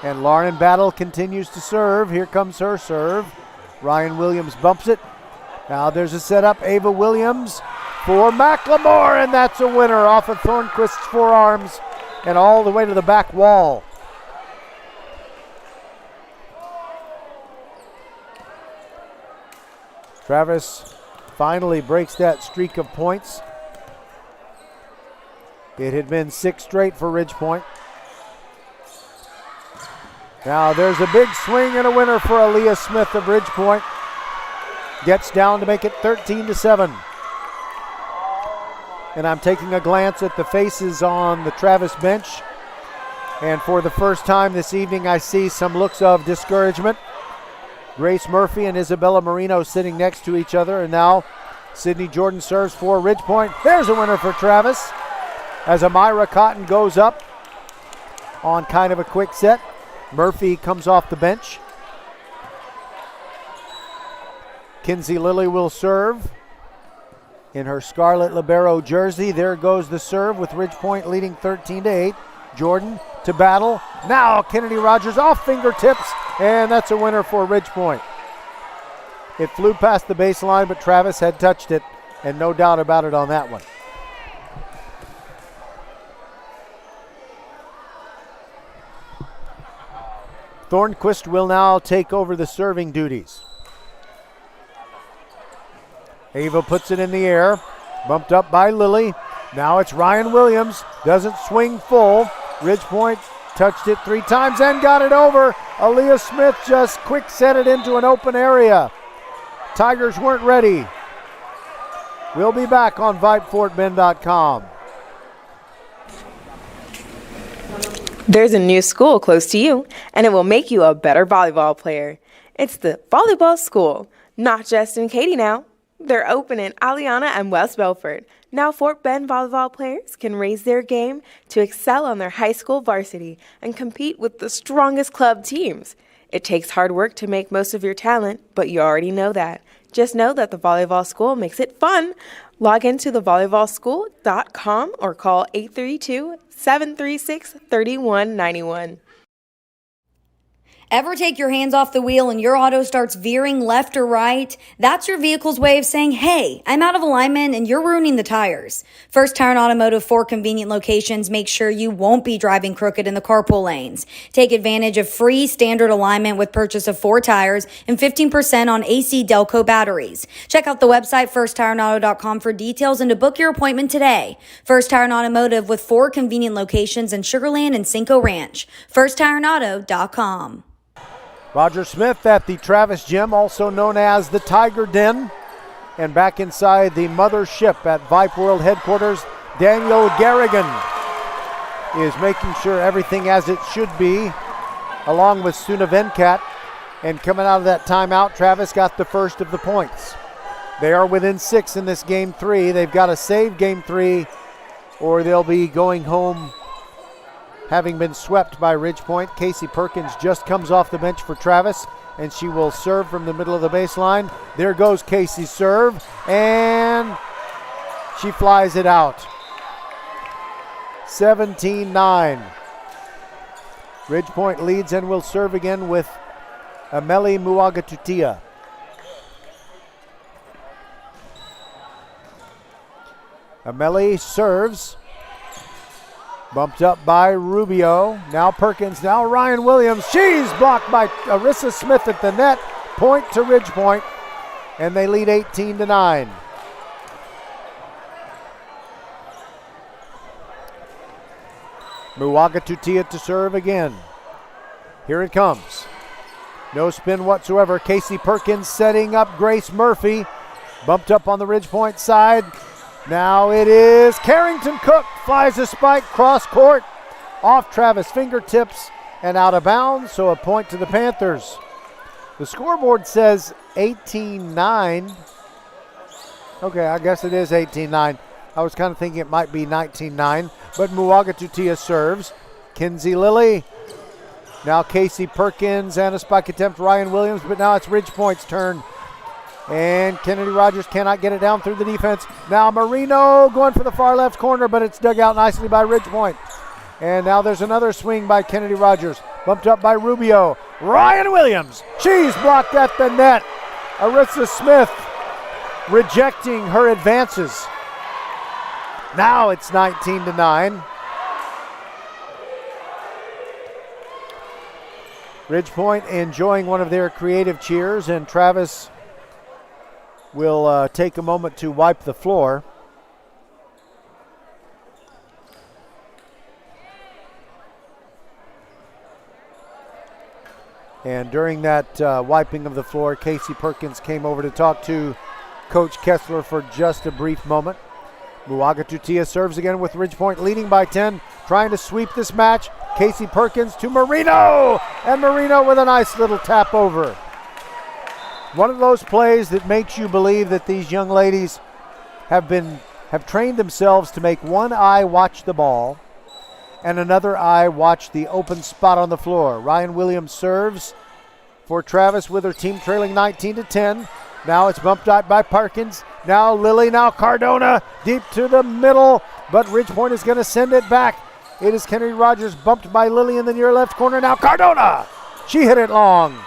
And Lauren Battle continues to serve. Here comes her serve. Ryan Williams bumps it. Now there's a setup. Ava Williams for McLemore, and that's a winner off of Thornquist's forearms and all the way to the back wall. Travis finally breaks that streak of points. It had been 6 straight for Ridgepoint. Now there's a big swing and a winner for Aaliyah Smith of Ridgepoint. Gets down to make it 13-7. And I'm taking a glance at the faces on the Travis bench. And for the first time this evening, I see some looks of discouragement. Grace Murphy and Isabella Marino sitting next to each other. And now Sydney Jordan serves for Ridgepoint. There's a winner for Travis as Amira Cotton goes up on kind of a quick set. Murphy comes off the bench. Kinsey Lilly will serve in her Scarlet Libero jersey. There goes the serve with Ridgepoint leading 13-8. Jordan to Battle. Now Kennedy Rogers off fingertips, and that's a winner for Ridgepoint. It flew past the baseline, but Travis had touched it, and no doubt about it on that one. Thornquist will now take over the serving duties. Ava puts it in the air, bumped up by Lily. Now it's Ryan Williams, doesn't swing full. Ridgepoint touched it 3 times and got it over. Aaliyah Smith just quick set it into an open area. Tigers weren't ready. We'll be back on VypeFortBend.com. There's a new school close to you, and it will make you a better volleyball player. It's the Volleyball School, not just in Katy now. They're open in Aliana and West Belford. Now Fort Bend volleyball players can raise their game to excel on their high school varsity and compete with the strongest club teams. It takes hard work to make most of your talent, but you already know that. Just know that the Volleyball School makes it fun. Log into thevolleyballschool.com or call 832-736-3191. Ever take your hands off the wheel and your auto starts veering left or right? That's your vehicle's way of saying, hey, I'm out of alignment and you're ruining the tires. First Tire and Automotive, 4 convenient locations. Make sure you won't be driving crooked in the carpool lanes. Take advantage of free standard alignment with purchase of 4 tires and 15% on AC Delco batteries. Check out the website firsttireandauto.com for details and to book your appointment today. First Tire and Automotive with 4 convenient locations in Sugar Land and Cinco Ranch. firsttireandauto.com. Roger Smith at the Travis Gym, also known as the Tiger Den. And back inside the mothership at Vype World headquarters, Daniel Garrigan. is making sure everything as it should be, along with Suna Venkat. And coming out of that timeout, Travis got the first of the points. They are within 6 in this game 3. They've got to save game 3 or they'll be going home having been swept by Ridgepoint. Casey Perkins just comes off the bench for Travis, and she will serve from the middle of the baseline. There goes Casey's serve, and she flies it out. 17-9. Ridgepoint leads and will serve again with Ameli Muagatutia. Ameli serves. Bumped up by Rubio. Now Perkins. Now Ryan Williams. She's blocked by Arissa Smith at the net. Point to Ridgepoint. And they lead 18-9. Muagatutia to serve again. Here it comes. No spin whatsoever. Casey Perkins setting up Grace Murphy. Bumped up on the Ridgepoint side. Now it is Carrington Cook. Flies a spike cross court off Travis' fingertips and out of bounds. So a point to the Panthers. The scoreboard says 18-9. Okay, I guess it is 18-9. I was kind of thinking it might be 19-9. But Muagatutia serves. Kinsey Lilly. Now Casey Perkins and a spike attempt, Ryan Williams, but now it's Ridgepoint's turn. And Kennedy Rogers cannot get it down through the defense. Now Marino going for the far left corner, but it's dug out nicely by Ridgepoint. And now there's another swing by Kennedy Rogers. Bumped up by Rubio. Ryan Williams. She's blocked at the net. Arissa Smith rejecting her advances. Now it's 19-9. Ridgepoint enjoying one of their creative cheers, and Travis will take a moment to wipe the floor. And during that wiping of the floor, Casey Perkins came over to talk to Coach Kessler for just a brief moment. Muagatutia serves again with Ridgepoint leading by 10, trying to sweep this match. Casey Perkins to Marino, and Marino with a nice little tap over. One of those plays that makes you believe that these young ladies have trained themselves to make one eye watch the ball and another eye watch the open spot on the floor. Ryan Williams serves for Travis with her team trailing 19-10. Now it's bumped out by Perkins. Now Lilly, now Cardona, deep to the middle, but Ridgepoint is going to send it back. It is Kennedy Rogers bumped by Lilly in the near left corner. Now Cardona, she hit it long.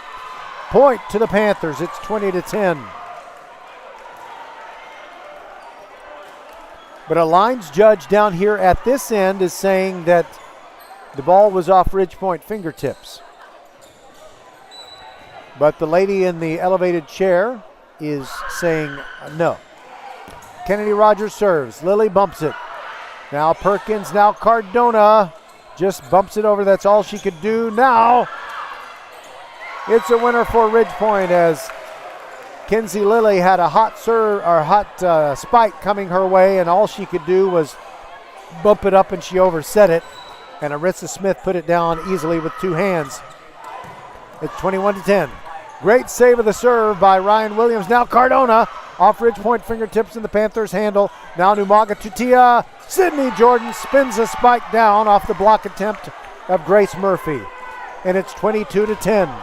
Point to the Panthers. It's 20-10. But a lines judge down here at this end is saying that the ball was off Ridgepoint fingertips. But the lady in the elevated chair is saying no. Kennedy Rogers serves. Lilly bumps it. Now Perkins, now Cardona just bumps it over. That's all she could do. Now it's a winner for Ridgepoint as Kinsey Lilly had a hot serve or hot spike coming her way, and all she could do was bump it up, and she overset it. And Arissa Smith put it down easily with two hands. It's 21-10. Great save of the serve by Ryan Williams. Now Cardona off Ridgepoint fingertips in the Panthers' handle. Now Muagatutia. Sydney Jordan spins a spike down off the block attempt of Grace Murphy. And it's 22-10.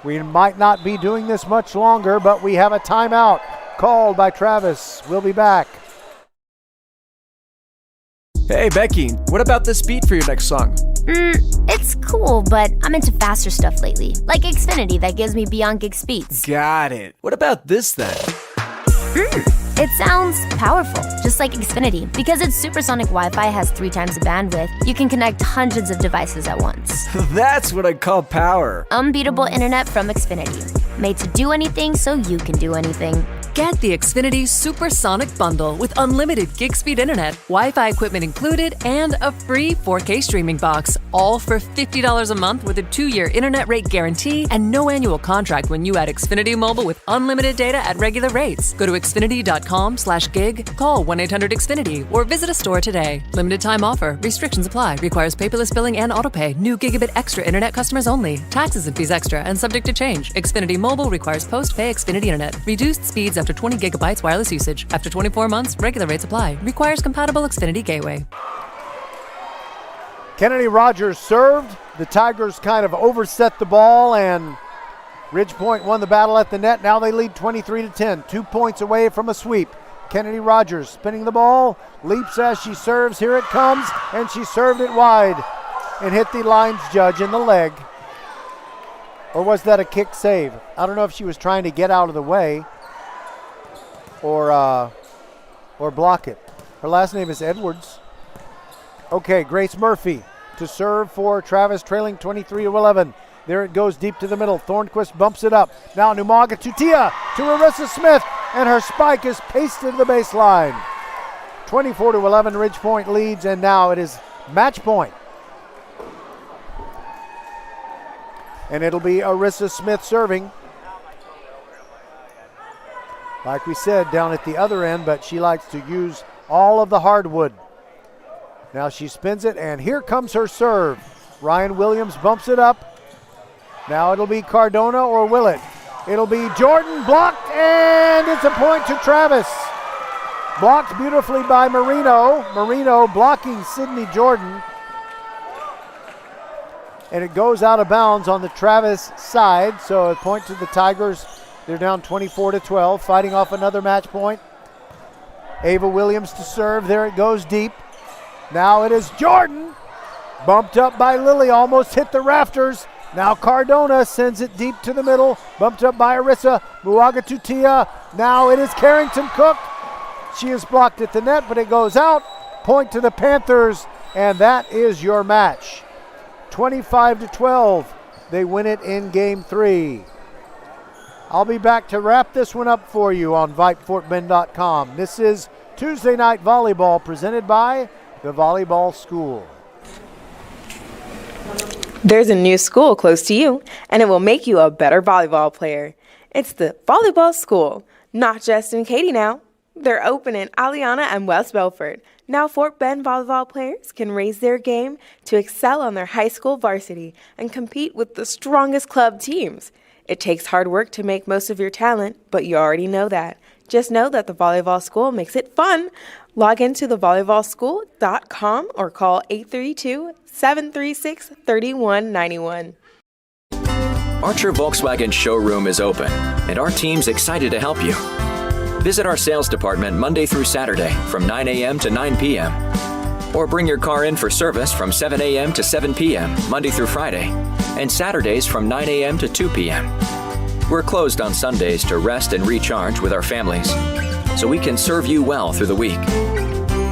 We might not be doing this much longer, but we have a timeout called by Travis. We'll be back. Hey, Becky, what about this beat for your next song? It's cool, but I'm into faster stuff lately, like Xfinity that gives me beyond gig speeds. Got it. What about this then? It sounds powerful, just like Xfinity. Because its supersonic Wi-Fi has 3 times the bandwidth, you can connect hundreds of devices at once. That's what I call power. Unbeatable internet from Xfinity. Made to do anything so you can do anything. Get the Xfinity Supersonic Bundle with unlimited gig speed internet, Wi-Fi equipment included, and a free 4K streaming box, all for $50 a month with a 2-year internet rate guarantee and no annual contract when you add Xfinity Mobile with unlimited data at regular rates. Go to xfinity.com/gig, call 1-800-XFINITY, or visit a store today. Limited time offer. Restrictions apply. Requires paperless billing and autopay. New Gigabit Extra internet customers only. Taxes and fees extra and subject to change. Xfinity Mobile requires post-pay Xfinity internet. Reduced speeds after 20 gigabytes wireless usage. After 24 months, regular rates apply. Requires compatible Xfinity gateway. Kennedy Rogers served. The Tigers kind of overset the ball, and Ridgepoint won the battle at the net. Now they lead 23-10, 2 points away from a sweep. Kennedy Rogers spinning the ball, leaps as she serves. Here it comes, and she served it wide and hit the lines judge in the leg. Or was that a kick save? I don't know if she was trying to get out of the way or block it. Her last name is Edwards. Okay, Grace Murphy to serve for Travis, trailing 23-11. There it goes deep to the middle. Thornquist bumps it up. Now Numaga Tutia to Arissa Smith, and her spike is pasted to the baseline. 24-11, Ridgepoint leads, and now it is match point. And it'll be Arissa Smith serving. Like we said, down at the other end, but she likes to use all of the hardwood. Now she spins it, and here comes her serve. Ryan Williams bumps it up. Now it'll be Cardona, or will it? It'll be Jordan, blocked, and it's a point to Travis. Blocked beautifully by Marino. Marino blocking Sydney Jordan. And it goes out of bounds on the Travis side, so a point to the Tigers. They're down 24-12, fighting off another match point. Ava Williams to serve. There it goes deep. Now it is Jordan. Bumped up by Lily, almost hit the rafters. Now Cardona sends it deep to the middle. Bumped up by Arissa. Muaga Tutia. Now it is Carrington Cook. She is blocked at the net, but it goes out. Point to the Panthers, and that is your match. 25-12. They win it in game 3. I'll be back to wrap this one up for you on VypeFortBend.com. This is Tuesday Night Volleyball presented by the Volleyball School. There's a new school close to you, and it will make you a better volleyball player. It's the Volleyball School, not just in Katy now. They're open in Aliana and West Belford. Now Fort Bend volleyball players can raise their game to excel on their high school varsity and compete with the strongest club teams. It takes hard work to make most of your talent, but you already know that. Just know that the Volleyball School makes it fun. Log into thevolleyballschool.com or call 832-736-3191. Archer Volkswagen showroom is open, and our team's excited to help you. Visit our sales department Monday through Saturday from 9 a.m. to 9 p.m. Or bring your car in for service from 7 a.m. to 7 p.m. Monday through Friday, and Saturdays from 9 a.m. to 2 p.m. We're closed on Sundays to rest and recharge with our families, so we can serve you well through the week.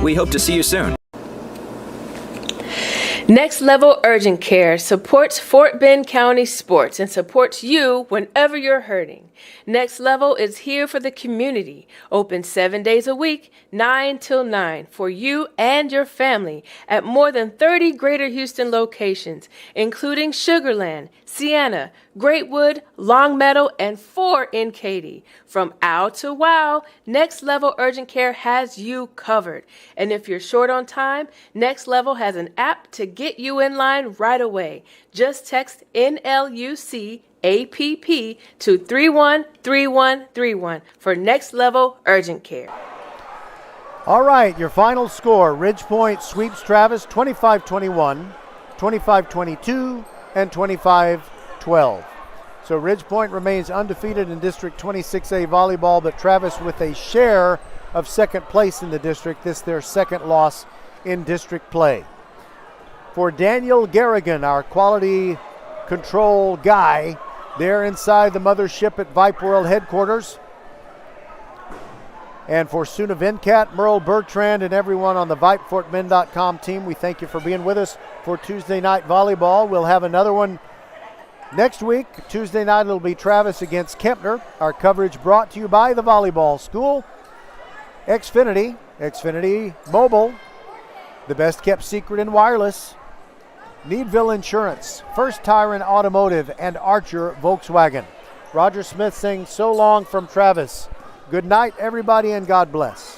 We hope to see you soon. Next Level Urgent Care supports Fort Bend County sports and supports you whenever you're hurting. Next Level is here for the community, open 7 days a week, 9 till 9, for you and your family at more than 30 Greater Houston locations, including Sugarland, Sienna, Greatwood, Longmeadow, and 4 in Katy. From ow to wow, Next Level Urgent Care has you covered. And if you're short on time, Next Level has an app to get you in line right away. Just text NLUC APP to 313131 for Next Level Urgent Care. All right, your final score. Ridgepoint sweeps Travis 25-21, 25-22, and 25-12. So Ridgepoint remains undefeated in District 26A volleyball, but Travis with a share of second place in the district. This their second loss in district play. For Daniel Garrigan, our quality control guy, there inside the mothership at Vype World headquarters. And for Suna Venkat, Merle Bertrand, and everyone on the VypeFortBend.com team, we thank you for being with us for Tuesday Night Volleyball. We'll have another one Next week, Tuesday night, it'll be Travis against Kempner. Our coverage brought to you by the Volleyball School, Xfinity Mobile, the best kept secret in wireless, Needville Insurance, First Tire and Automotive, and Archer Volkswagen. Roger Smith saying so long from Travis. Good night, everybody, and God bless.